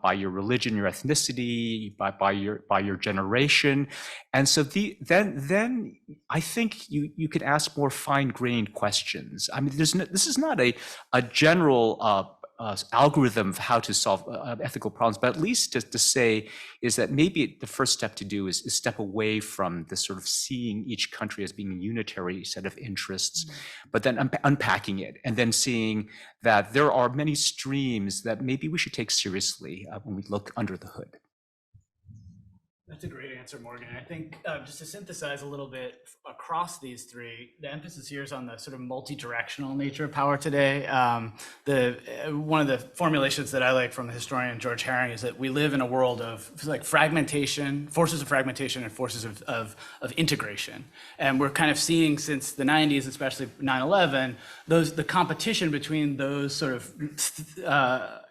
by your religion, your ethnicity, by your generation, and so then I think you could ask more fine-grained questions. I mean, this is not a general algorithm of how to solve ethical problems, but at least to say is that maybe the first step to do is step away from this sort of seeing each country as being a unitary set of interests, but then unpacking it and then seeing that there are many streams that maybe we should take seriously when we look under the hood. That's a great answer, Morgan. I think just to synthesize a little bit across these three, the emphasis here is on the sort of multi-directional nature of power today. One of the formulations that I like from the historian George Herring is that we live in a world of like fragmentation, forces of fragmentation and forces of integration. And we're kind of seeing since the 90s, especially 9/11, the competition between those sort of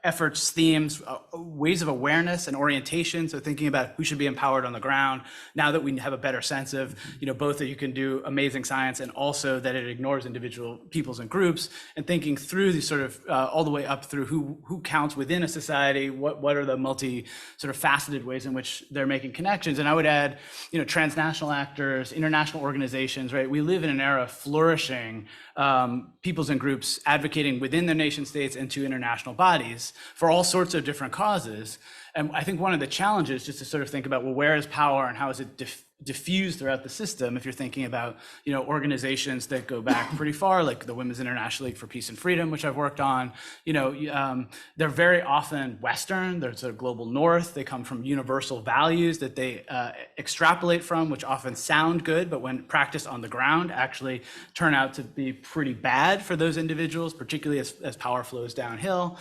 efforts, themes, ways of awareness and orientation. So thinking about who should be empowered on the ground now that we have a better sense of, both that you can do amazing science and also that it ignores individual peoples and groups, and thinking through these sort of all the way up through who counts within a society, what are the multi sort of faceted ways in which they're making connections. And I would add, transnational actors, international organizations, right? We live in an era of flourishing peoples and groups advocating within their nation states and to international bodies for all sorts of different causes. And I think one of the challenges, just to sort of think about, well, where is power and how is it diffused throughout the system? If you're thinking about, organizations that go back pretty far, like the Women's International League for Peace and Freedom, which I've worked on, they're very often Western, they're sort of global North, they come from universal values that they extrapolate from, which often sound good, but when practiced on the ground, actually turn out to be pretty bad for those individuals, particularly as power flows downhill.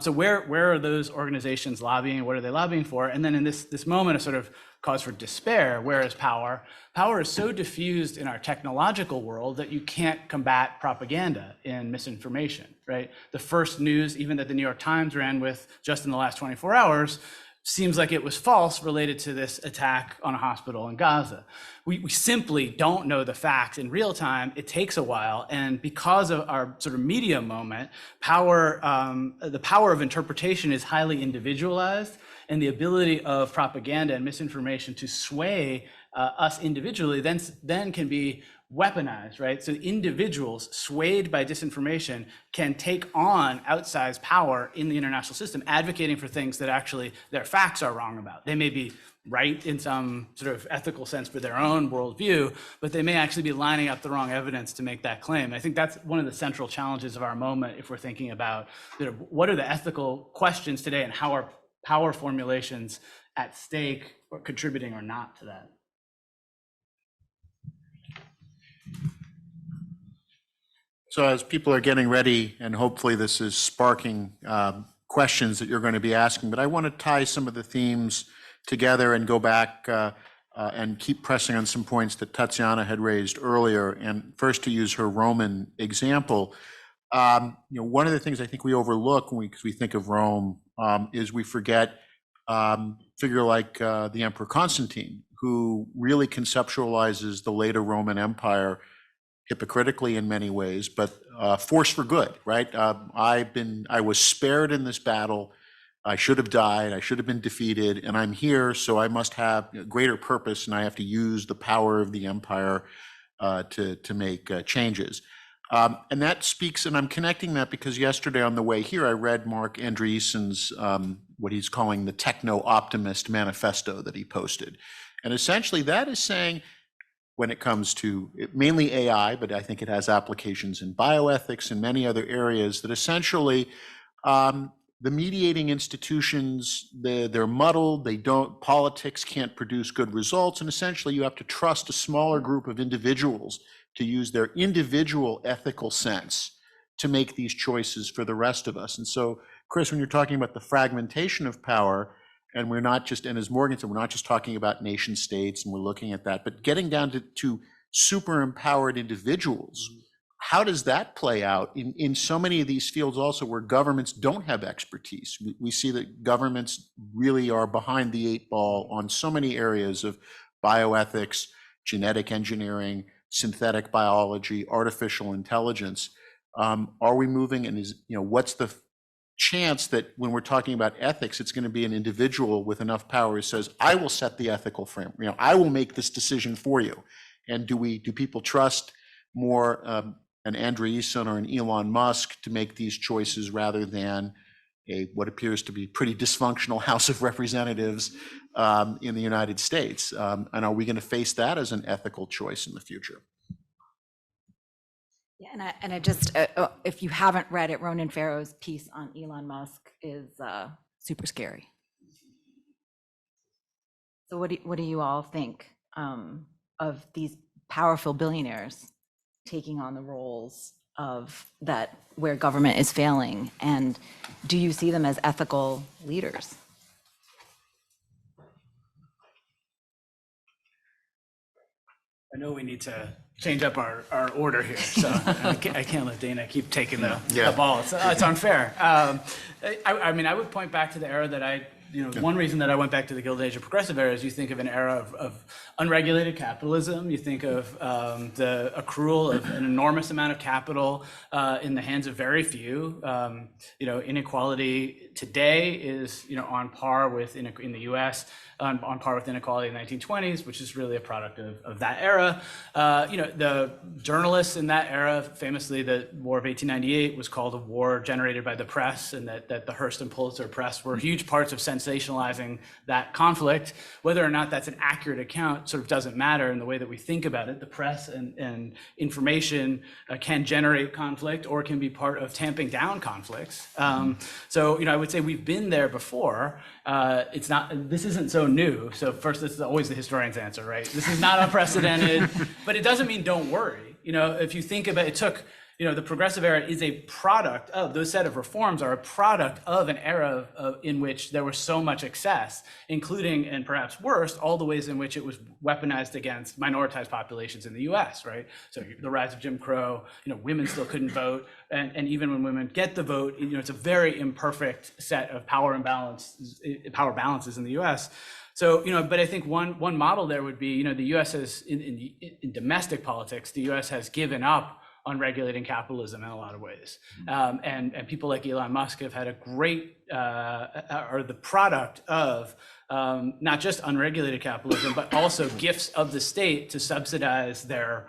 So where are those organizations lobbying? What are they lobbying for? And then in this moment of sort of cause for despair, where is power? Power is so diffused in our technological world that you can't combat propaganda and misinformation, right? The first news, even that the New York Times ran with just in the last 24 hours, seems like it was false related to this attack on a hospital in Gaza. We simply don't know the facts in real time. It takes a while. And because of our sort of media moment, the power of interpretation is highly individualized, and the ability of propaganda and misinformation to sway us individually then can be weaponized, right? So individuals swayed by disinformation can take on outsized power in the international system, advocating for things that actually their facts are wrong about. They may be right in some sort of ethical sense for their own worldview, but they may actually be lining up the wrong evidence to make that claim. I think that's one of the central challenges of our moment if we're thinking about what are the ethical questions today and how are power formulations at stake or contributing or not to that. So as people are getting ready, and hopefully this is sparking questions that you're going to be asking, but I want to tie some of the themes together and go back and keep pressing on some points that Tatiana had raised earlier. And first, to use her Roman example, one of the things I think we overlook because we think of Rome is we forget figure like the Emperor Constantine, who really conceptualizes the later Roman Empire hypocritically in many ways, but force for good, right? I was spared in this battle. I should have died. I should have been defeated, and I'm here, so I must have greater purpose, and I have to use the power of the empire to make changes. And that speaks, and I'm connecting that because yesterday on the way here, I read Mark Andreessen's what he's calling the techno-optimist manifesto that he posted. And essentially that is saying, when it comes to mainly AI, but I think it has applications in bioethics and many other areas, that essentially the mediating institutions, they're muddled, politics can't produce good results, and essentially you have to trust a smaller group of individuals to use their individual ethical sense to make these choices for the rest of us. And so, Chris, when you're talking about the fragmentation of power, and we're not just, and as Morgan said, we're not just talking about nation states and we're looking at that, but getting down to super empowered individuals, how does that play out in so many of these fields also where governments don't have expertise? We see that governments really are behind the 8 ball on so many areas of bioethics, genetic engineering, synthetic biology, artificial intelligence. Are we moving, and what's the chance that when we're talking about ethics, it's going to be an individual with enough power who says, I will set the ethical frame, I will make this decision for you. And do people trust more an Andreessen or an Elon Musk to make these choices rather than what appears to be pretty dysfunctional House of Representatives in the United States? And are we going to face that as an ethical choice in the future? Yeah, and I just, if you haven't read it, Ronan Farrow's piece on Elon Musk is super scary. So what do you all think of these powerful billionaires taking on the roles of that where government is failing? And do you see them as ethical leaders? I know we need to change up our order here, so I can't let Dana keep taking the ball. It's unfair. I mean, I would point back to the era that one reason that I went back to the Gilded Age of Progressive era is you think of an era of unregulated capitalism. You think of the accrual of an enormous amount of capital in the hands of very few. Inequality today is on par with in the U.S. On par with inequality in the 1920s, which is really a product of that era. The journalists in that era, famously, the War of 1898 was called a war generated by the press, and that the Hearst and Pulitzer press were huge parts of sensationalizing that conflict. Whether or not that's an accurate account sort of doesn't matter in the way that we think about it. The press and information can generate conflict or can be part of tamping down conflicts. So I would say we've been there before. This isn't so new. So first, this is always the historian's answer, right? This is not unprecedented, but it doesn't mean don't worry. If you think about it, the progressive era is a product of, those set of reforms are a product of an era in which there was so much excess, including, and perhaps worst, all the ways in which it was weaponized against minoritized populations in the US, right? So the rise of Jim Crow, women still couldn't vote. And even when women get the vote, it's a very imperfect set of power balances in the US. So, but I think one model there would be, the US has, in domestic politics, the US has given up on regulating capitalism in a lot of ways. And people like Elon Musk have had a great, are the product of not just unregulated capitalism, but also gifts of the state to subsidize their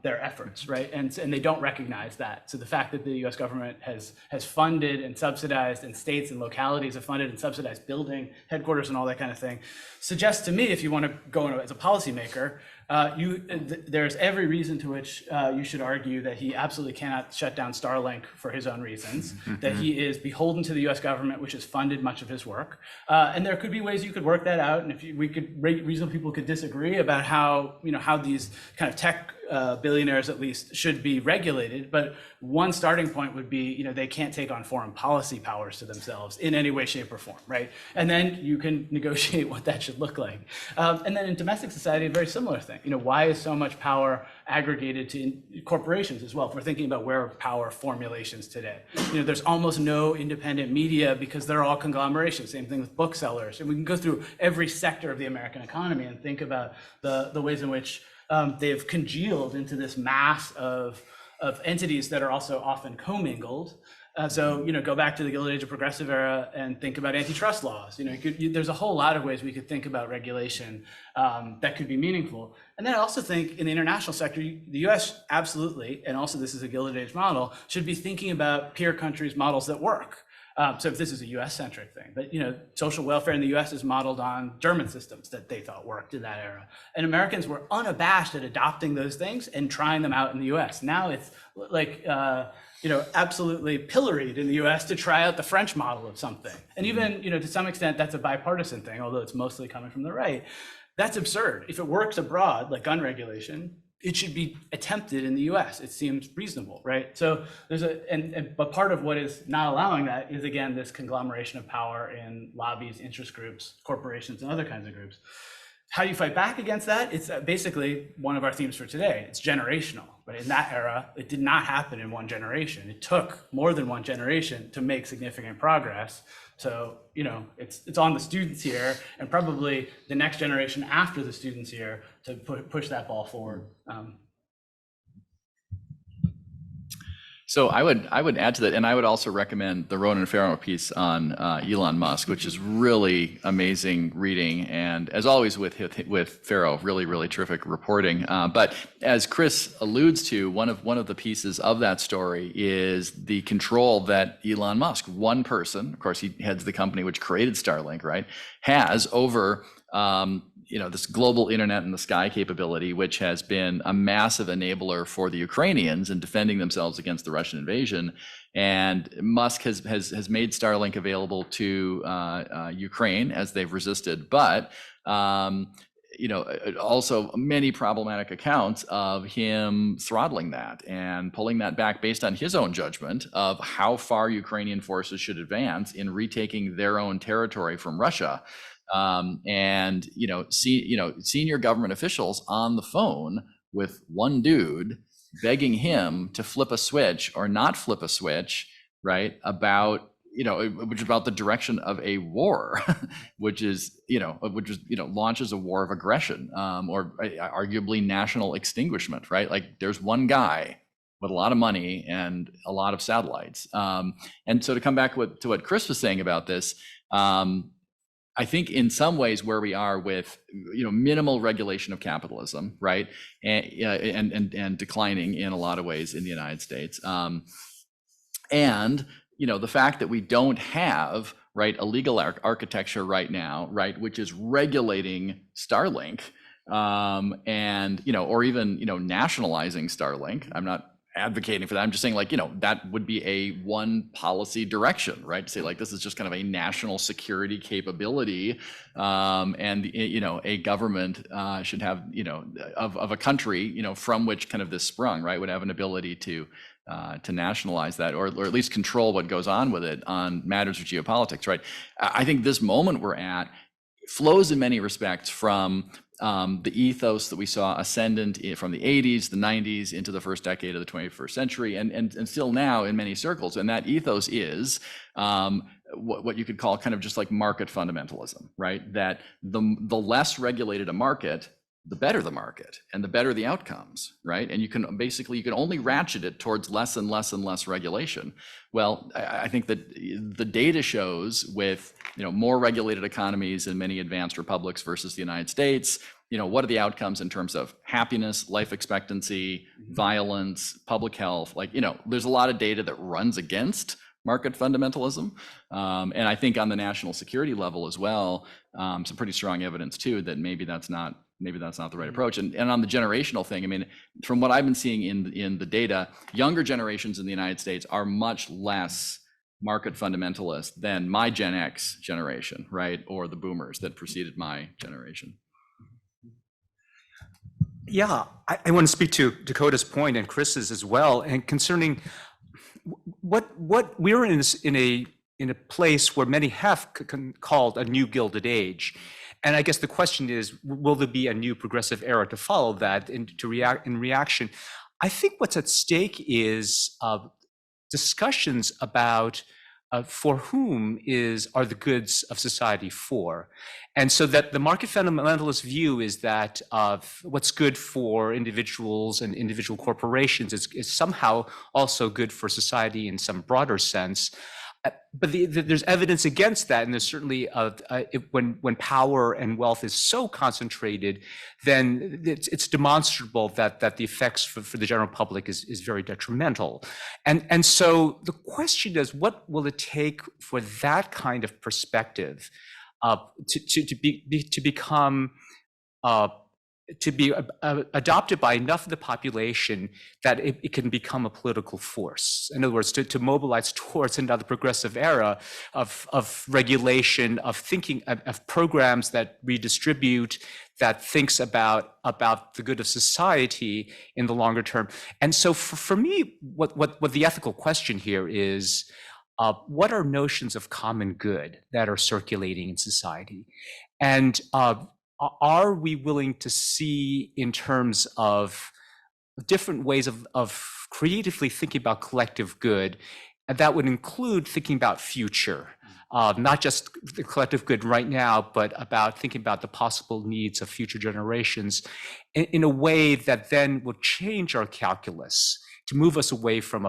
efforts, right? And they don't recognize that. So the fact that the U.S. government has funded and subsidized, and states and localities have funded and subsidized building headquarters and all that kind of thing, suggests to me, if you want to go as a policymaker, there's every reason to which you should argue that he absolutely cannot shut down Starlink for his own reasons, that he is beholden to the U.S. government, which has funded much of his work. And there could be ways you could work that out. And if reasonable people could disagree about how these kind of tech billionaires at least should be regulated, but one starting point would be, they can't take on foreign policy powers to themselves in any way, shape, or form, right? And then you can negotiate what that should look like. And then in domestic society, a very similar thing. Why is so much power aggregated to corporations as well? If we're thinking about where power formulations today, there's almost no independent media because they're all conglomerations. Same thing with booksellers. And we can go through every sector of the American economy and think about the ways in which they've congealed into this mass of entities that are also often commingled. So go back to the Gilded Age of Progressive era and think about antitrust laws. There's a whole lot of ways we could think about regulation that could be meaningful. And then I also think in the international sector, the U.S. absolutely, and also this is a Gilded Age model, should be thinking about peer countries' models that work. So if this is a US-centric thing, but social welfare in the US is modeled on German systems that they thought worked in that era. And Americans were unabashed at adopting those things and trying them out in the US. Now it's like, absolutely pilloried in the US to try out the French model of something. And even, to some extent, that's a bipartisan thing, although it's mostly coming from the right. That's absurd. If it works abroad, like gun regulation, it should be attempted in the US. It seems reasonable, right? So there's but part of what is not allowing that is, again, this conglomeration of power in lobbies, interest groups, corporations, and other kinds of groups. How do you fight back against that? It's basically one of our themes for today. It's generational, but in that era, it did not happen in one generation. It took more than one generation to make significant progress. So, it's on the students here and probably the next generation after the students here to push that ball forward. So I would add to that, and I would also recommend the Ronan Farrow piece on Elon Musk, which is really amazing reading, and as always with Farrow, really, really terrific reporting. But as Chris alludes to, one of the pieces of that story is the control that Elon Musk, one person, of course he heads the company which created Starlink, right, has over this global internet in the sky capability, which has been a massive enabler for the Ukrainians in defending themselves against the Russian invasion. And Musk has made Starlink available to Ukraine as they've resisted, but also many problematic accounts of him throttling that and pulling that back based on his own judgment of how far Ukrainian forces should advance in retaking their own territory from Russia. And senior government officials on the phone with one dude begging him to flip a switch or not flip a switch, right? Which is about the direction of a war, which launches a war of aggression, or arguably national extinguishment, right? Like there's one guy with a lot of money and a lot of satellites. And so to come back to what Chris was saying about this, I think in some ways where we are with minimal regulation of capitalism, right, and declining in a lot of ways in the United States, and the fact that we don't have a legal architecture right now, right, which is regulating Starlink, or even nationalizing Starlink. I'm not advocating for that. I'm just saying that would be a one policy direction, right? To say this is just kind of a national security capability, and a government should have of a country from which kind of this sprung, right, would have an ability to nationalize that, or at least control what goes on with it on matters of geopolitics, right? I think this moment we're at flows in many respects from the ethos that we saw ascendant from the 80s, the 90s, into the first decade of the 21st century, and still now in many circles. And that ethos is what you could call kind of just like market fundamentalism, right? That the less regulated a market, the better the market and the better the outcomes, right? And you can only ratchet it towards less and less and less regulation. Well, I think that the data shows with more regulated economies in many advanced republics versus the United States, what are the outcomes in terms of happiness, life expectancy, violence, public health? There's a lot of data that runs against market fundamentalism, and I think on the national security level as well, some pretty strong evidence too that maybe that's not the right approach. And on the generational thing, I mean, from what I've been seeing in the data, younger generations in the United States are much less market fundamentalist than my Gen X generation, right? Or the boomers that preceded my generation. Yeah, I want to speak to Dakota's point and Chris's as well, and concerning what we're in a place where many have called a new Gilded Age. And I guess the question is, will there be a new progressive era to follow that and to react in reaction? I think what's at stake is discussions about for whom are the goods of society for. And so that the market fundamentalist view is that what's good for individuals and individual corporations is somehow also good for society in some broader sense. But there's evidence against that, and there's certainly when power and wealth is so concentrated, then it's demonstrable that the effects for the general public is very detrimental. And so the question is, what will it take for that kind of perspective to become adopted by enough of the population that it can become a political force. In other words, to mobilize towards another progressive era of regulation, of thinking, of programs that redistribute, that thinks about the good of society in the longer term. And so for me, what the ethical question here is, what are notions of common good that are circulating in society? And are we willing to see in terms of different ways of creatively thinking about collective good? And that would include thinking about future, not just the collective good right now, but about thinking about the possible needs of future generations in a way that then will change our calculus to move us away from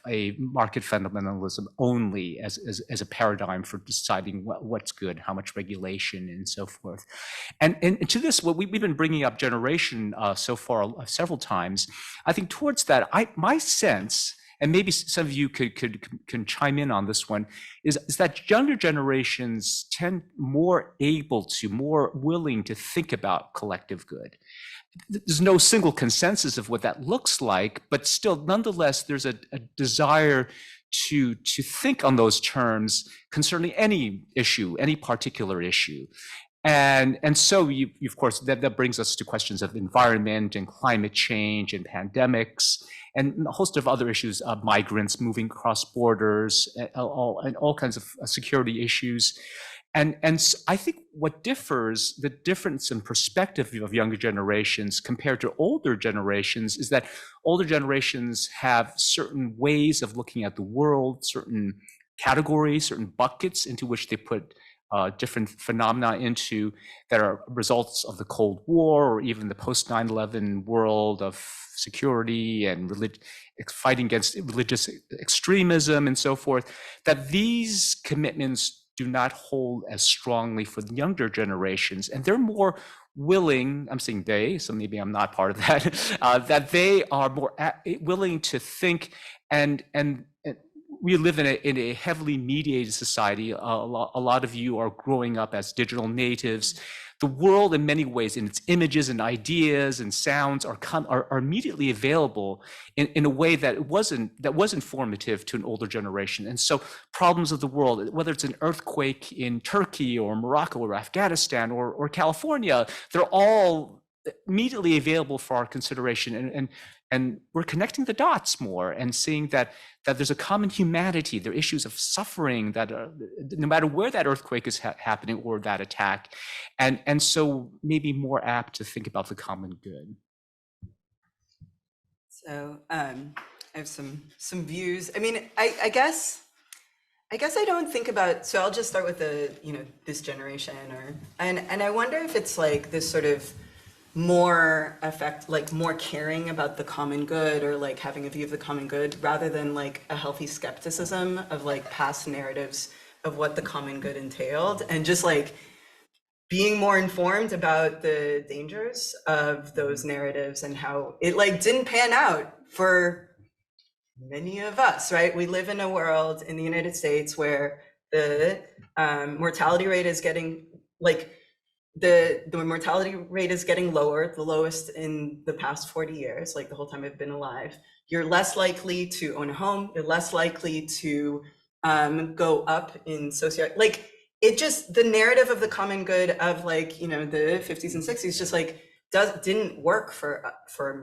a market fundamentalism only as a paradigm for deciding what's good, how much regulation, and so forth. And to this, what we've been bringing up generation so far several times. I think towards that, my sense, and maybe some of you can chime in on this one, is that younger generations tend more willing to think about collective good. There's no single consensus of what that looks like, but still, nonetheless, there's a desire to think on those terms concerning any issue, any particular issue. And so of course, that brings us to questions of environment and climate change and pandemics and a host of other issues of migrants moving across borders and all kinds of security issues. And I think what differs, the difference in perspective of younger generations compared to older generations is that older generations have certain ways of looking at the world, certain categories, certain buckets into which they put different phenomena into that are results of the Cold War or even the post 9/11 world of security and fighting against religious extremism and so forth, that these commitments do not hold as strongly for the younger generations. And they're more willing, I'm saying they, so maybe I'm not part of that, that they are more willing to think and we live in a heavily mediated society. A lot of you are growing up as digital natives. The world, in many ways, in its images and ideas and sounds, are immediately available in a way that wasn't formative to an older generation. And so, problems of the world, whether it's an earthquake in Turkey or Morocco or Afghanistan or California, they're all immediately available for our consideration. And we're connecting the dots more and seeing that there's a common humanity. There are issues of suffering that no matter where that earthquake is happening or that attack, and so maybe more apt to think about the common good. So I have some views. I mean, I guess I don't think about. So I'll just start with this generation, and I wonder if it's like this sort of more more caring about the common good, or like having a view of the common good rather than like a healthy skepticism of like past narratives of what the common good entailed, and just like being more informed about the dangers of those narratives and how it like didn't pan out for many of us, right? We live in a world in the United States where the mortality rate is getting like the mortality rate is getting lower, the lowest in the past 40 years, like the whole time I've been alive. You're less likely to own a home. You're less likely to go up in like it just, the narrative of the common good of like, the 50s and 60s just like didn't work for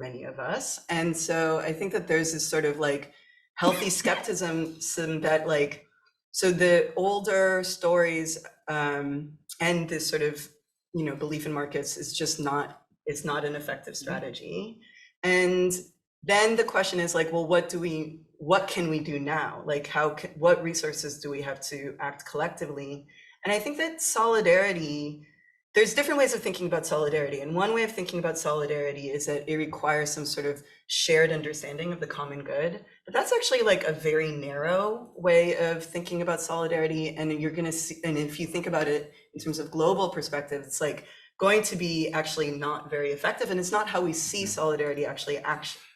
many of us. And so I think that there's this sort of like healthy skepticism that like, so the older stories and this sort of belief in markets is just not, it's not an effective strategy. And then the question is like, well, what can we do now? Like what resources do we have to act collectively? And I think that solidarity, there's different ways of thinking about solidarity. And one way of thinking about solidarity is that it requires some sort of shared understanding of the common good. But that's actually like a very narrow way of thinking about solidarity. And you're going to see, and if you think about it in terms of global perspective, it's like going to be actually not very effective. And it's not how we see solidarity actually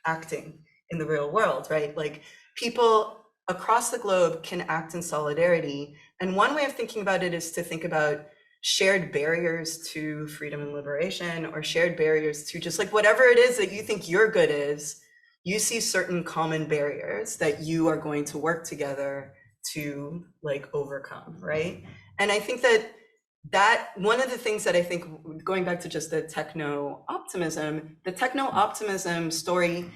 acting in the real world, right? Like people across the globe can act in solidarity. And one way of thinking about it is to think about shared barriers to freedom and liberation, or shared barriers to just like whatever it is that you think your good is, you see certain common barriers that you are going to work together to like overcome, right? And I think that one of the things that I think, going back to just the techno-optimism story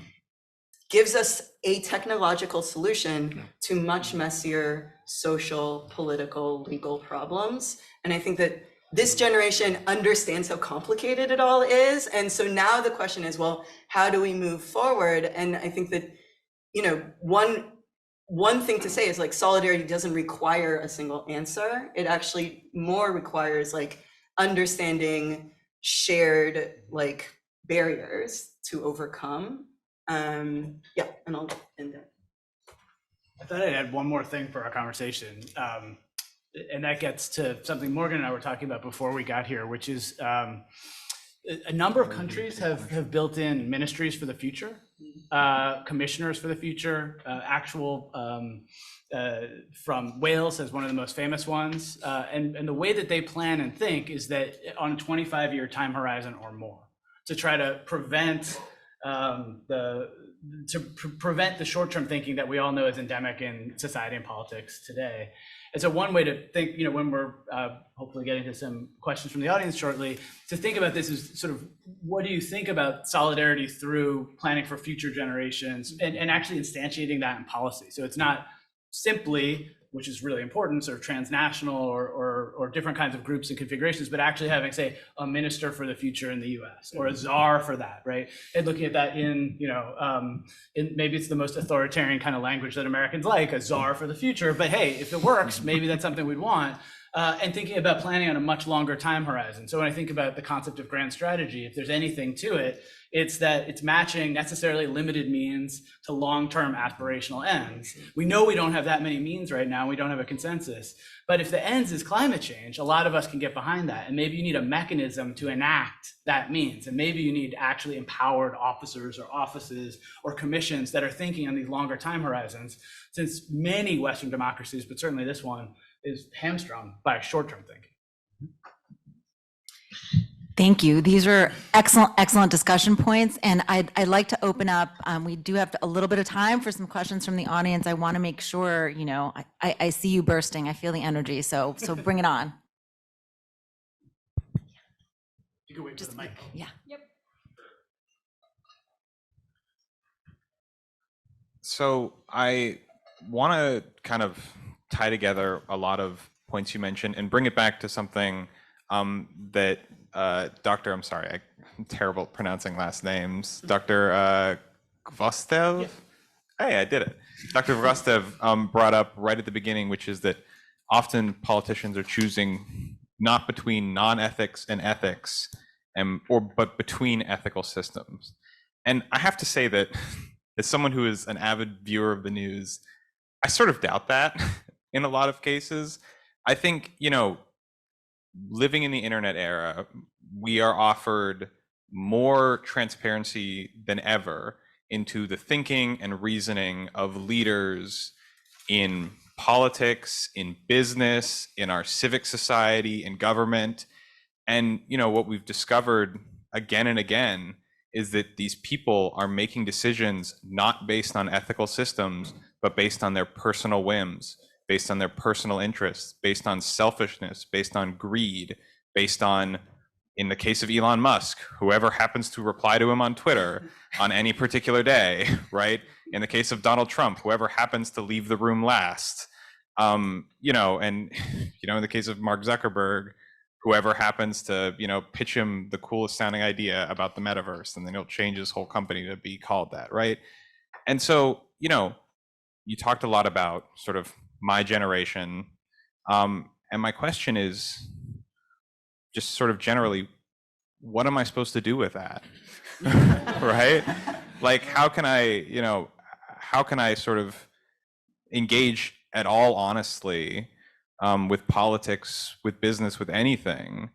gives us a technological solution to much messier social, political, legal problems. And I think that this generation understands how complicated it all is. And so now the question is, well, how do we move forward? And I think that, one thing to say is like solidarity doesn't require a single answer. It actually more requires like understanding shared like barriers to overcome. And I'll end there. I thought I'd add one more thing for our conversation. And that gets to something Morgan and I were talking about before we got here, which is a number of countries have built in ministries for the future, commissioners for the future, from Wales as one of the most famous ones. And the way that they plan and think is that on a 25-year time horizon or more, to try to prevent prevent the short-term thinking that we all know is endemic in society and politics today. And so one way to think, when we're hopefully getting to some questions from the audience shortly, to think about this is sort of, what do you think about solidarity through planning for future generations and actually instantiating that in policy? So it's not simply which is really important, sort of transnational or different kinds of groups and configurations, but actually having, say, a minister for the future in the US or a czar for that, right? And looking at that in, maybe it's the most authoritarian kind of language that Americans like, a czar for the future, but hey, if it works, maybe that's something we'd want. And thinking about planning on a much longer time horizon. So when I think about the concept of grand strategy, if there's anything to it, it's that it's matching necessarily limited means to long-term aspirational ends. We know we don't have that many means right now. We don't have a consensus. But if the ends is climate change, a lot of us can get behind that. And maybe you need a mechanism to enact that means. And maybe you need actually empowered officers or offices or commissions that are thinking on these longer time horizons, since many Western democracies, but certainly this one, is hamstrung by short-term thinking. Thank you. These are excellent discussion points. And I'd like to open up, we do have a little bit of time for some questions from the audience. I want to make sure, I see you bursting. I feel the energy. So bring it on. You can wait for the mic. Yeah. Yep. So I want to kind of tie together a lot of points you mentioned and bring it back to something that Dr. I'm sorry, I'm terrible at pronouncing last names. Dr. Gvostev? Yeah. Hey, I did it. Dr. Gvostev brought up right at the beginning, which is that often politicians are choosing not between non-ethics and ethics, but between ethical systems. And I have to say that as someone who is an avid viewer of the news, I sort of doubt that in a lot of cases. I think, living in the internet era, we are offered more transparency than ever into the thinking and reasoning of leaders in politics, in business, in our civic society, in government. And, what we've discovered again and again is that these people are making decisions not based on ethical systems, but based on their personal whims, based on their personal interests, based on selfishness, based on greed, based on, in the case of Elon Musk, whoever happens to reply to him on Twitter on any particular day, right? In the case of Donald Trump, whoever happens to leave the room last, in the case of Mark Zuckerberg, whoever happens to, pitch him the coolest sounding idea about the metaverse, and then he'll change his whole company to be called that, right? And so, you talked a lot about sort of my generation. And my question is just sort of generally, what am I supposed to do with that? Right? Like, how can I sort of engage at all honestly with politics, with business, with anything,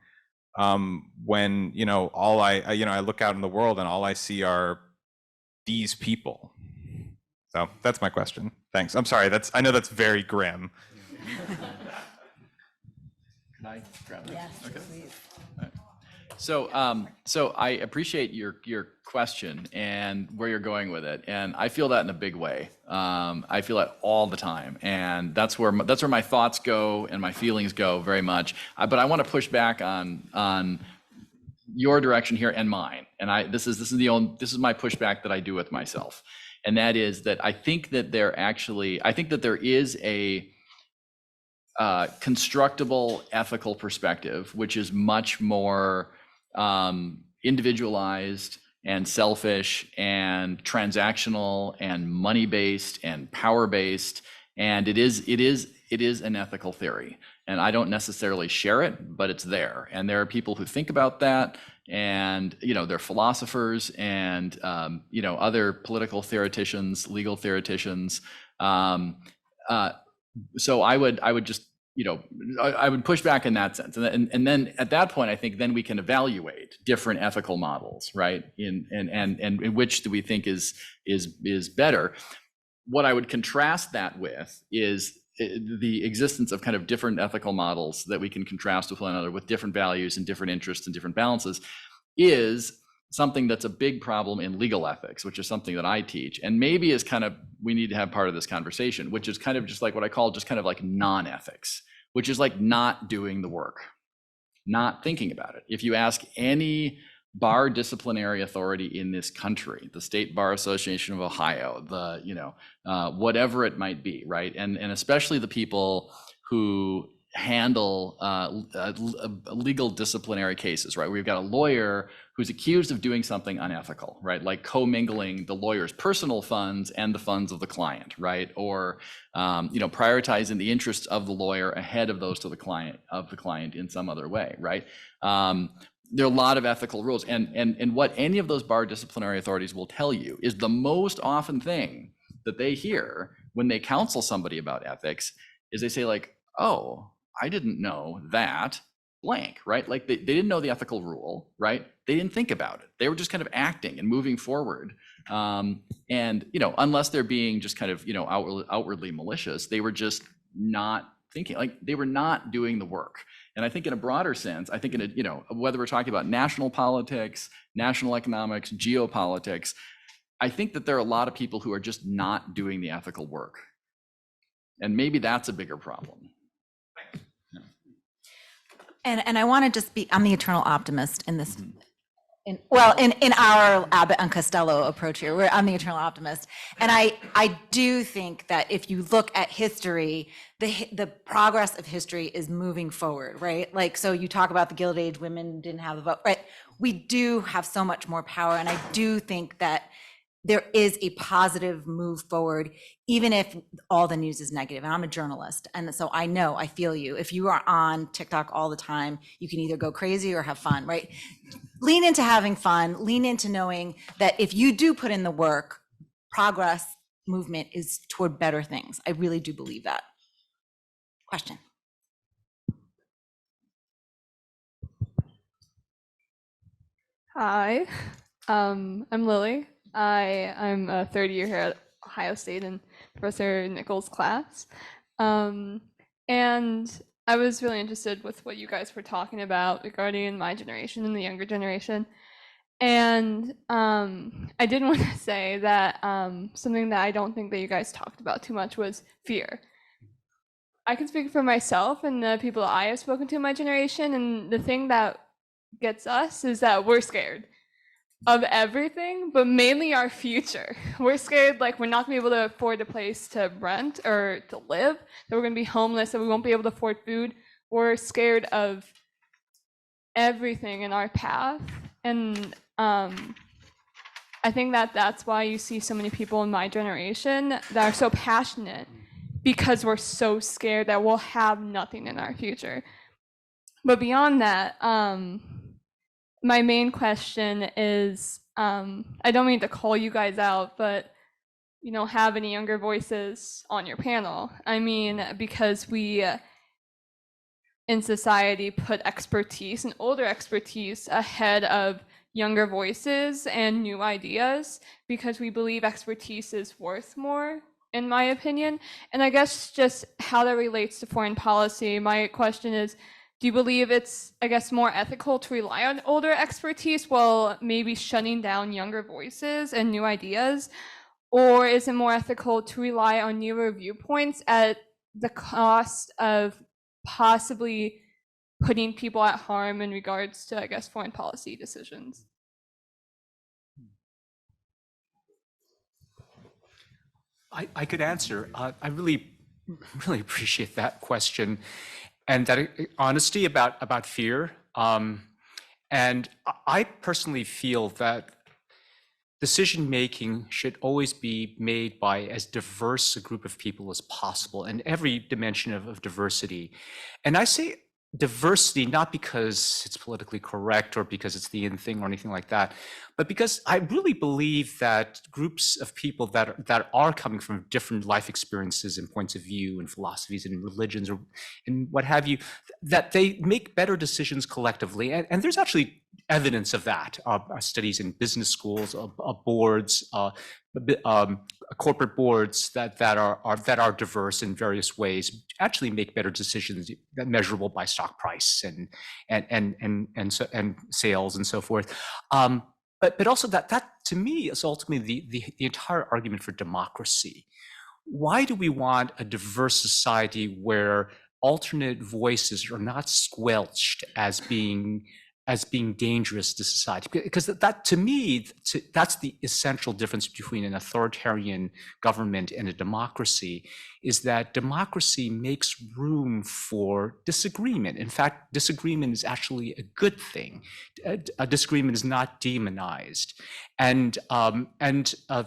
when, all I look out in the world and all I see are these people. So that's my question. Thanks. I'm sorry. I know that's very grim. Can I grab that? Yes, Okay. please. All right. So I appreciate your question and where you're going with it, and I feel that in a big way. I feel that all the time, and that's where my thoughts go and my feelings go very much. But I want to push back on your direction here and mine, and this is my pushback that I do with myself. And that is that I think that there is a constructible ethical perspective, which is much more individualized and selfish and transactional and money-based and power-based. And it is an ethical theory. And I don't necessarily share it, but it's there. And there are people who think about that, and they're philosophers and other political theoreticians, legal theoreticians. So I would just I would push back in that sense, and then at that point, I think then we can evaluate different ethical models, right? And in which do we think is better? What I would contrast that with is the existence of kind of different ethical models that we can contrast with one another, with different values and different interests and different balances, is something that's a big problem in legal ethics, which is something that I teach, and maybe is kind of, we need to have part of this conversation, which is kind of just like what I call just kind of like non-ethics, which is like not doing the work, not thinking about it. If you ask any bar disciplinary authority in this country, the State Bar Association of Ohio, whatever it might be, right? And especially the people who handle legal disciplinary cases, right? We've got a lawyer who's accused of doing something unethical, right? Like commingling the lawyer's personal funds and the funds of the client, right? Or prioritizing the interests of the lawyer ahead of those of the client in some other way, right? There are a lot of ethical rules, and what any of those bar disciplinary authorities will tell you is the most often thing that they hear when they counsel somebody about ethics is they say like, oh, I didn't know that blank, right? Like they didn't know the ethical rule, right? They didn't think about it. They were just kind of acting and moving forward. And, unless they're being just kind of, outwardly malicious, they were just not thinking, like they were not doing the work. And I think in a broader sense, I think whether we're talking about national politics, national economics, geopolitics, I think that there are a lot of people who are just not doing the ethical work. And maybe that's a bigger problem. And I want to just I'm the eternal optimist in this, in our Abbott and Costello approach here, I'm the eternal optimist. And I do think that if you look at history, the progress of history is moving forward, right? Like, so you talk about the Gilded Age, women didn't have the vote, right? We do have so much more power. And I do think that there is a positive move forward, even if all the news is negative. And I'm a journalist. And so I feel you. If you are on TikTok all the time, you can either go crazy or have fun, right? Lean into having fun, lean into knowing that if you do put in the work, progress, movement is toward better things. I really do believe that. Question. Hi, I'm Lily. I'm a third year here at Ohio State in Professor Nichols' class. And I was really interested with what you guys were talking about regarding my generation and the younger generation. And I did want to say that something that I don't think that you guys talked about too much was fear. I can speak for myself and the people that I have spoken to in my generation, and the thing that gets us is that we're scared of everything, but mainly our future. We're scared like we're not gonna be able to afford a place to rent or to live, that we're gonna be homeless, that we won't be able to afford food. We're scared of everything in our path. And I think that that's why you see so many people in my generation that are so passionate, because we're so scared that we'll have nothing in our future. But beyond that, my main question is, I don't mean to call you guys out, but you don't have any younger voices on your panel. I mean, because we in society put expertise and older expertise ahead of younger voices and new ideas, because we believe expertise is worth more, in my opinion. And I guess just how that relates to foreign policy, my question is, do you believe it's, I guess, more ethical to rely on older expertise while maybe shutting down younger voices and new ideas? Or is it more ethical to rely on newer viewpoints at the cost of possibly putting people at harm in regards to, I guess, foreign policy decisions? I could answer. I really appreciate that question, and that honesty about fear. And I personally feel that decision making should always be made by as diverse a group of people as possible, in every dimension of diversity. And I say diversity not because it's politically correct or because it's the in thing or anything like that, but because I really believe that groups of people that are coming from different life experiences and points of view and philosophies and religions or and what have you, that they make better decisions collectively. And there's actually evidence of that. Studies in business schools, boards, corporate boards that are diverse in various ways actually make better decisions that measurable by stock price and sales and so forth. But also that to me is ultimately the entire argument for democracy. Why do we want a diverse society where alternate voices are not squelched as being as being dangerous to society, because that to me, that's the essential difference between an authoritarian government and a democracy, is that democracy makes room for disagreement. In fact, disagreement is actually a good thing. A disagreement is not demonized.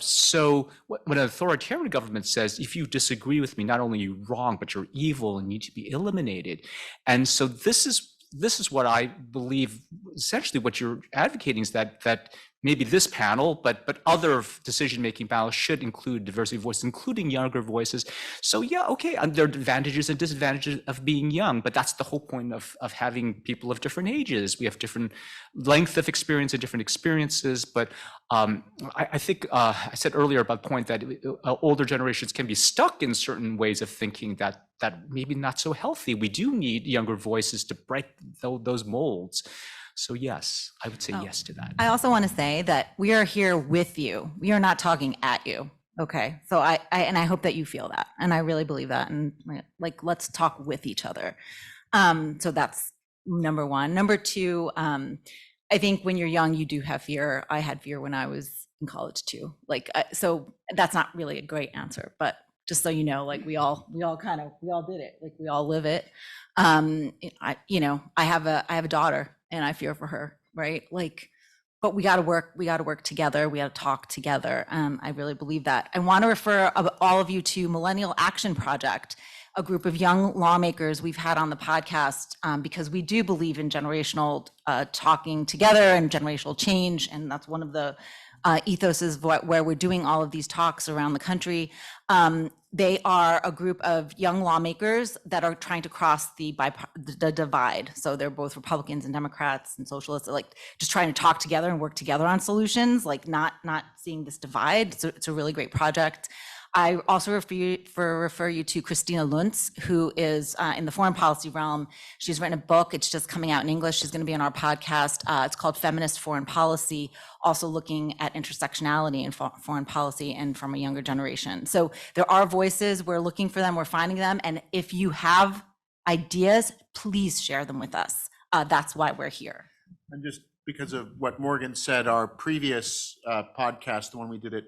So when an authoritarian government says, if you disagree with me, not only are you wrong, but you're evil and need to be eliminated. And so this is what I believe, essentially what you're advocating is that maybe this panel, but other decision-making panels should include diversity of voices, including younger voices. So yeah, okay, there are advantages and disadvantages of being young, but that's the whole point of having people of different ages. We have different length of experience and different experiences, but I think I said earlier about the point that older generations can be stuck in certain ways of thinking that maybe not so healthy. We do need younger voices to break those molds. So yes, I would say yes to that. I also want to say that we are here with you. We are not talking at you. Okay. So I hope that you feel that. And I really believe that. And like, let's talk with each other. So that's number one. Number two, I think when you're young, you do have fear. I had fear when I was in college too. Like, so that's not really a great answer, but just so you know, like we all did it. Like we all live it. I have a daughter and I fear for her, right? Like, but we got to work together. We got to talk together. I really believe that. I want to refer all of you to Millennial Action Project, a group of young lawmakers we've had on the podcast, because we do believe in generational talking together and generational change. And that's one of the ethoses where we're doing all of these talks around the country. They are a group of young lawmakers that are trying to cross the divide. So they're both Republicans and Democrats and socialists, like just trying to talk together and work together on solutions, like not seeing this divide. So it's a really great project. I also refer you to Christina Luntz, who is in the foreign policy realm. She's written a book. It's just coming out in English. She's going to be on our podcast. It's called Feminist Foreign Policy, also looking at intersectionality in foreign policy and from a younger generation. So there are voices. We're looking for them. We're finding them. And if you have ideas, please share them with us. That's why we're here. And just because of what Morgan said, our previous podcast, the one we did at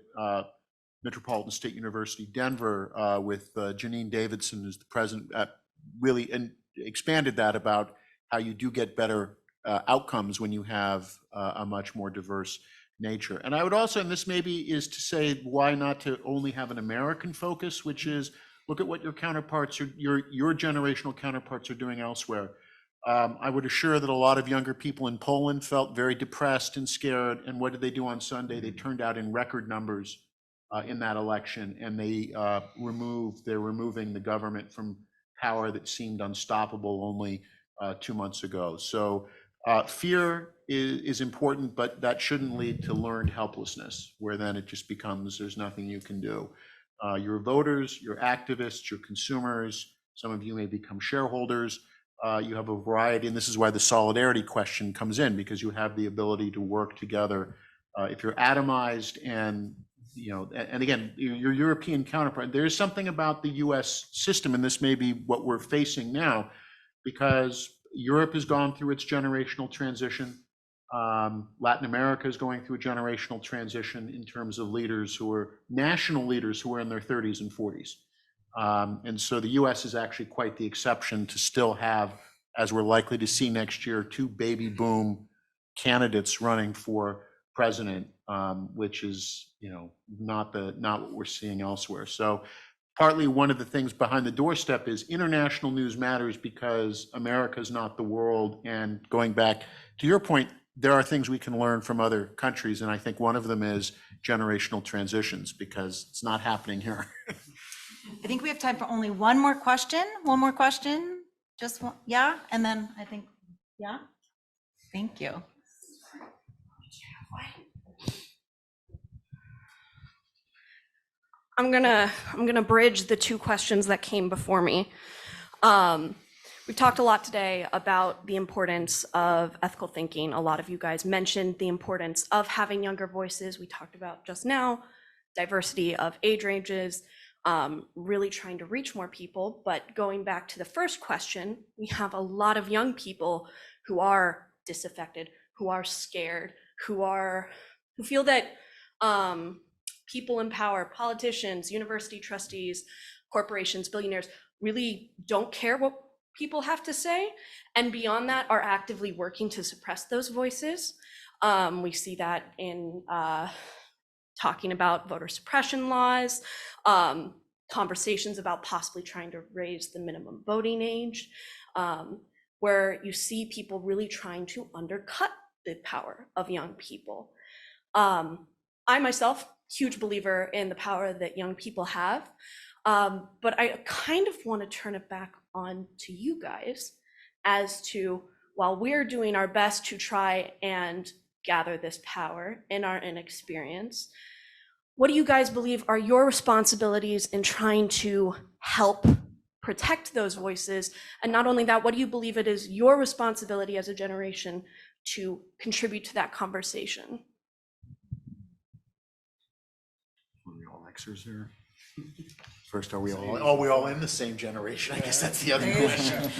Metropolitan State University, Denver, with Janine Davidson, who's the president, really expanded that about how you do get better outcomes when you have a much more diverse nature. And I would also, and this maybe is to say, why not to only have an American focus, which is look at what your counterparts, your generational counterparts are doing elsewhere. I would assure that a lot of younger people in Poland felt very depressed and scared. And what did they do on Sunday? They turned out in record numbers in that election, and they're removing the government from power that seemed unstoppable only 2 months ago. So fear is important, but that shouldn't lead to learned helplessness, where then it just becomes there's nothing you can do. Your voters, your activists, your consumers, some of you may become shareholders. You have a variety, and this is why the solidarity question comes in, because you have the ability to work together. If you're atomized and and again, your European counterpart, there's something about the US system, and this may be what we're facing now, because Europe has gone through its generational transition. Latin America is going through a generational transition in terms of leaders who are national leaders who are in their 30s and 40s. And so the US is actually quite the exception to still have, as we're likely to see next year, 2 baby boom candidates running for president, which is not what we're seeing elsewhere. So partly one of the things behind the doorstep is international news matters because America is not the world. And going back to your point, there are things we can learn from other countries, and I think one of them is generational transitions, because it's not happening here. I think we have time for only one more question. One more question. Just one. Yeah. And then I think, yeah. Thank you. I'm gonna bridge the 2 questions that came before me. We've talked a lot today about the importance of ethical thinking. A lot of you guys mentioned the importance of having younger voices. We talked about just now diversity of age ranges, really trying to reach more people. But going back to the first question, we have a lot of young people who are disaffected, who are scared, who feel that people in power, politicians, university trustees, corporations, billionaires, really don't care what people have to say, and beyond that are actively working to suppress those voices. We see that in talking about voter suppression laws, conversations about possibly trying to raise the minimum voting age, where you see people really trying to undercut the power of young people. I myself, huge believer in the power that young people have, but I kind of want to turn it back on to you guys as to, while we're doing our best to try and gather this power in our inexperience, what do you guys believe are your responsibilities in trying to help protect those voices? And not only that, what do you believe it is your responsibility as a generation to contribute to that conversation? Are we all Xers here? First, are we all in the same generation? I guess that's the other question.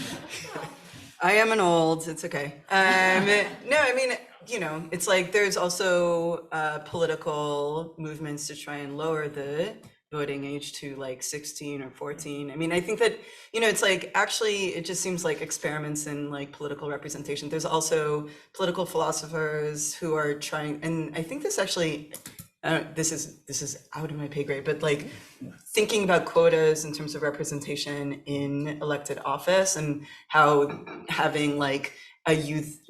I am an old, it's okay. No, I mean, you know, it's like there's also political movements to try and lower the voting age to like 16 or 14. I mean, I think that, you know, it's like, actually, it just seems like experiments in like political representation. There's also political philosophers who are trying, and I think this actually, this is out of my pay grade, but like thinking about quotas in terms of representation in elected office and how having like a youth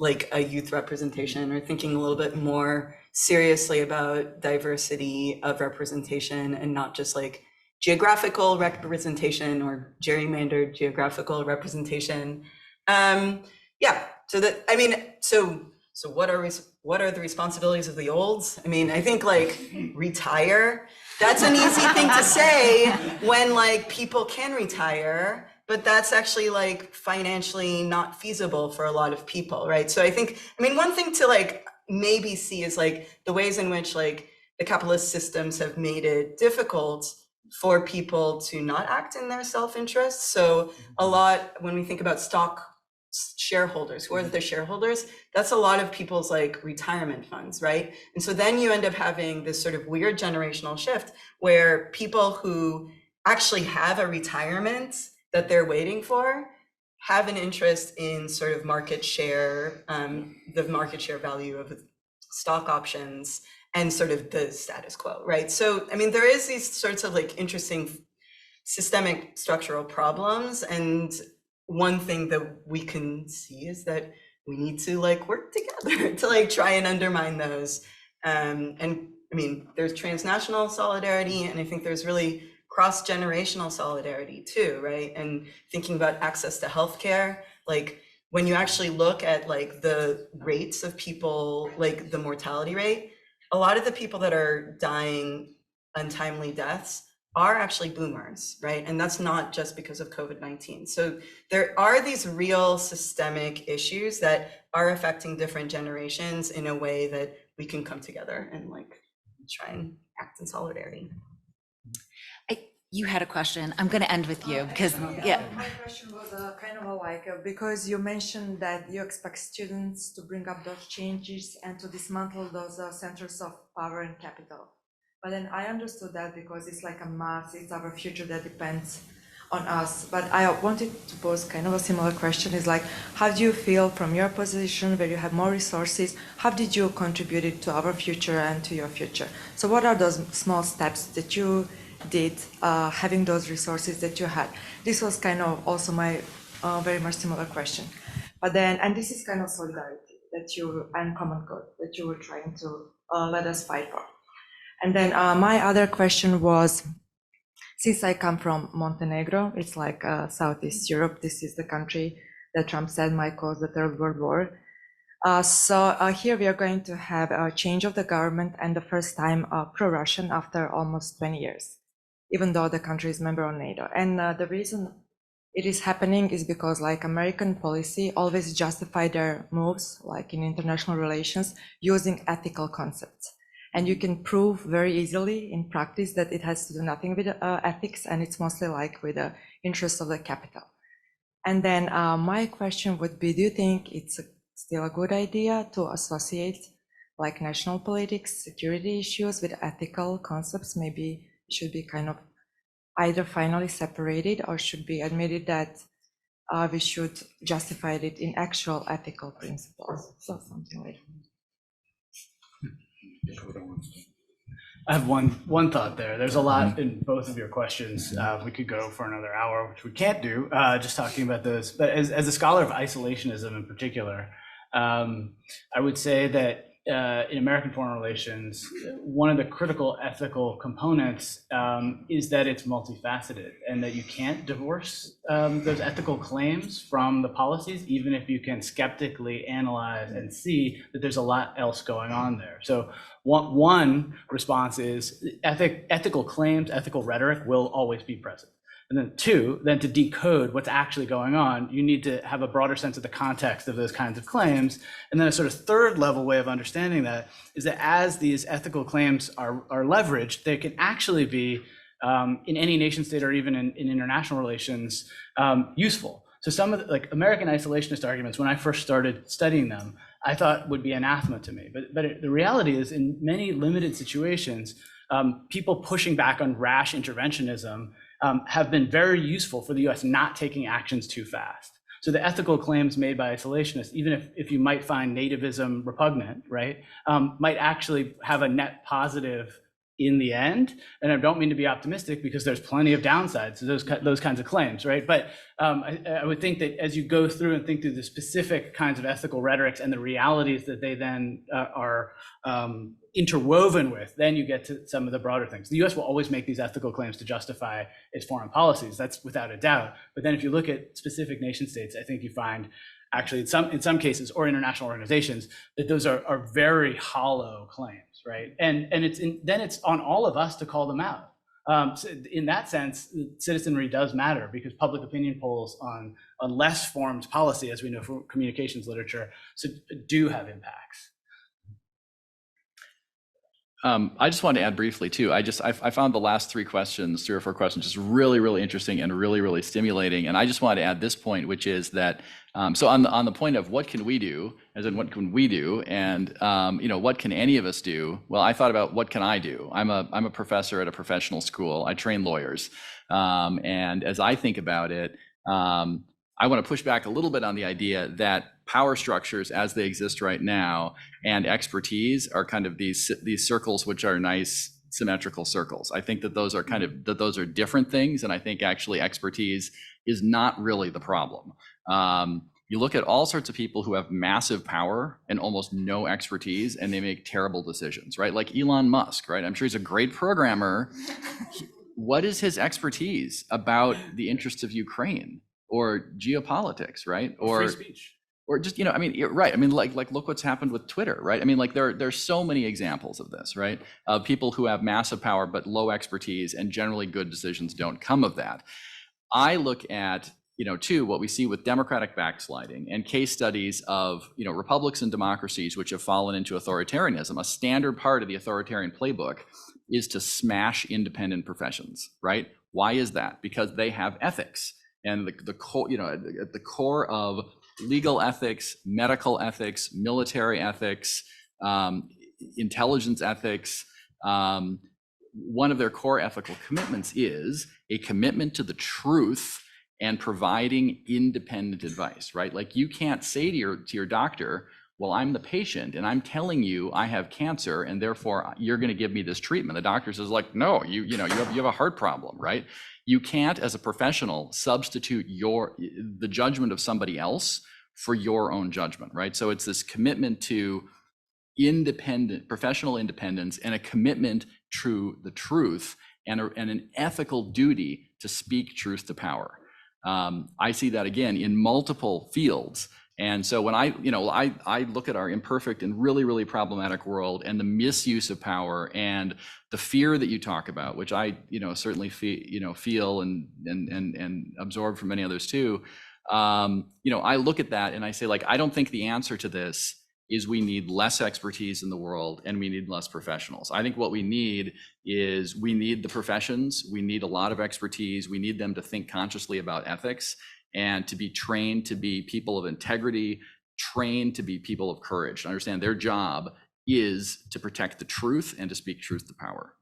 representation, or thinking a little bit more seriously about diversity of representation and not just like geographical representation or gerrymandered geographical representation. Yeah, so that, I mean, so what are the responsibilities of the olds? I mean, I think like retire. That's an easy thing to say when like people can retire, but that's actually like financially not feasible for a lot of people, right? So I think, I mean, one thing to like maybe see is like the ways in which like the capitalist systems have made it difficult for people to not act in their self-interest. So a lot, when we think about stock shareholders, who are the shareholders, that's a lot of people's like retirement funds, right? And so then you end up having this sort of weird generational shift where people who actually have a retirement that they're waiting for have an interest in sort of market share, the market share value of stock options and sort of the status quo, right? So, I mean, there is these sorts of like interesting systemic structural problems. And one thing that we can see is that we need to like work together to like try and undermine those. And I mean, there's transnational solidarity, and I think there's really cross-generational solidarity too, right? And thinking about access to healthcare, like when you actually look at like the rates of people, like the mortality rate, a lot of the people that are dying untimely deaths are actually boomers, right? And that's not just because of COVID-19. So there are these real systemic issues that are affecting different generations in a way that we can come together and like try and act in solidarity. You had a question. I'm going to end with you because, yeah. My question was kind of like, because you mentioned that you expect students to bring up those changes and to dismantle those centers of power and capital. But then I understood that because it's like a mass, it's our future that depends on us. But I wanted to pose kind of a similar question, is like, how do you feel from your position where you have more resources? How did you contribute it to our future and to your future? So what are those small steps that you did having those resources that you had? This was kind of also my very much similar question. But then, and this is kind of solidarity that you, and common good that you were trying to let us fight for. And then my other question was, since I come from Montenegro, it's like Southeast Europe, this is the country that Trump said might cause the Third World War. So here we are going to have a change of the government, and the first time pro-Russian after almost 20 years, even though the country is member of NATO. And the reason it is happening is because like American policy always justify their moves, like in international relations, using ethical concepts. And you can prove very easily in practice that it has to do nothing with ethics, and it's mostly like with the interest of the capital. And then my question would be, do you think it's still a good idea to associate like national politics, security issues with ethical concepts? Maybe it should be kind of either finally separated or should be admitted that we should justify it in actual ethical principles. So something like I have one thought there. There's a lot in both of your questions. We could go for another hour, which we can't do, just talking about those. But as a scholar of isolationism in particular, I would say that in American foreign relations, one of the critical ethical components is that it's multifaceted and that you can't divorce those ethical claims from the policies, even if you can skeptically analyze and see that there's a lot else going on there. So one response is ethical claims, ethical rhetoric will always be present. And then two, then to decode what's actually going on, you need to have a broader sense of the context of those kinds of claims. And then a sort of third level way of understanding that is that as these ethical claims are leveraged, they can actually be in any nation state or even in international relations useful. So some of the, like American isolationist arguments, when I first started studying them, I thought would be anathema to me. But the reality is in many limited situations, people pushing back on rash interventionism have been very useful for the US not taking actions too fast. So the ethical claims made by isolationists, even if you might find nativism repugnant, right, might actually have a net positive in the end. And I don't mean to be optimistic because there's plenty of downsides to those kinds of claims, right? But I would think that as you go through and think through the specific kinds of ethical rhetorics and the realities that they then are interwoven with, then you get to some of the broader things. The US will always make these ethical claims to justify its foreign policies, that's without a doubt. But then if you look at specific nation states, I think you find actually in some cases, or international organizations, that those are very hollow claims, right? And then it's on all of us to call them out. So in that sense, citizenry does matter because public opinion polls on less formed policy, as we know from communications literature, so do have impacts. I just wanted to add briefly too. I found the last three or four questions, just really, really interesting and really, really stimulating. And I just wanted to add this point, which is that so on the point of what can we do, as in what can we do, and what can any of us do? Well, I thought about what can I do. I'm a professor at a professional school. I train lawyers, and as I think about it, I want to push back a little bit on the idea that power structures as they exist right now and expertise are kind of these circles which are nice symmetrical circles. I think that those are different things, and I think actually expertise is not really the problem. You look at all sorts of people who have massive power and almost no expertise, and they make terrible decisions, right? Like Elon Musk, right? I'm sure he's a great programmer. What is his expertise about the interests of Ukraine or geopolitics, right? Or free speech. Or just, I mean, you're right. I mean, like look what's happened with Twitter, right? I mean, like there's so many examples of this, right? Of people who have massive power but low expertise, and generally good decisions don't come of that. I look at, too, what we see with democratic backsliding and case studies of, republics and democracies which have fallen into authoritarianism. A standard part of the authoritarian playbook is to smash independent professions, right? Why is that? Because they have ethics, and at the core of legal ethics, medical ethics, military ethics, intelligence ethics. One of their core ethical commitments is a commitment to the truth and providing independent advice, right? Like you can't say to your doctor, well, I'm the patient and I'm telling you I have cancer and therefore you're going to give me this treatment. The doctor says like, no, you have a heart problem, right? You can't, as a professional, substitute the judgment of somebody else for your own judgment, right? So it's this commitment to professional independence, and a commitment to the truth, and an ethical duty to speak truth to power. I see that again in multiple fields. And so when I look at our imperfect and really, really problematic world and the misuse of power and the fear that you talk about, which I certainly feel and absorb from many others too. I look at that and I say, like, I don't think the answer to this is we need less expertise in the world and we need less professionals. I think what we need is the professions. We need a lot of expertise. We need them to think consciously about ethics and to be trained to be people of integrity, trained to be people of courage, to understand their job is to protect the truth and to speak truth to power.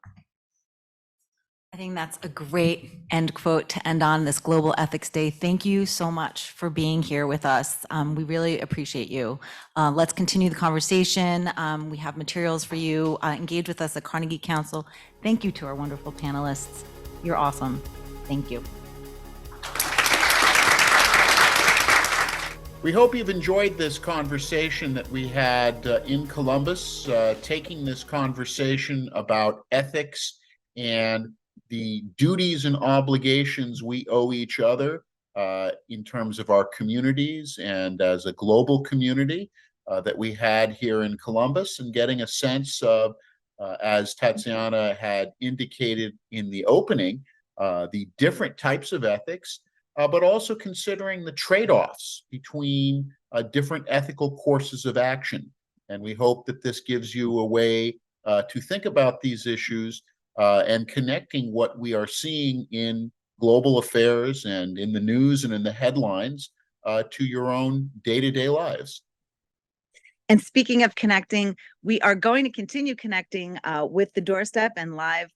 I think that's a great end quote to end on this Global Ethics Day. Thank you so much for being here with us. We really appreciate you. Let's continue the conversation. We have materials for you. Engage with us at Carnegie Council. Thank you to our wonderful panelists. You're awesome. Thank you. We hope you've enjoyed this conversation that we had in Columbus, taking this conversation about ethics and the duties and obligations we owe each other in terms of our communities and as a global community that we had here in Columbus, and getting a sense of, as Tatiana had indicated in the opening, the different types of ethics, but also considering the trade-offs between different ethical courses of action. And we hope that this gives you a way to think about these issues and connecting what we are seeing in global affairs and in the news and in the headlines to your own day-to-day lives. And speaking of connecting, we are going to continue connecting with the Doorstep and live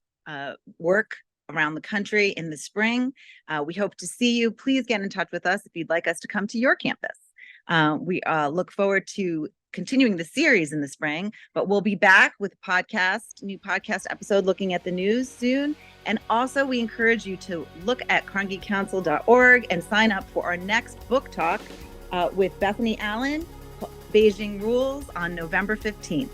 work around the country in the spring. We hope to see you. Please get in touch with us if you'd like us to come to your campus. We look forward to continuing the series in the spring, but we'll be back with new podcast episode looking at the news soon. And also we encourage you to look at carnegiecouncil.org and sign up for our next book talk with Bethany Allen, Beijing Rules, on November 15th.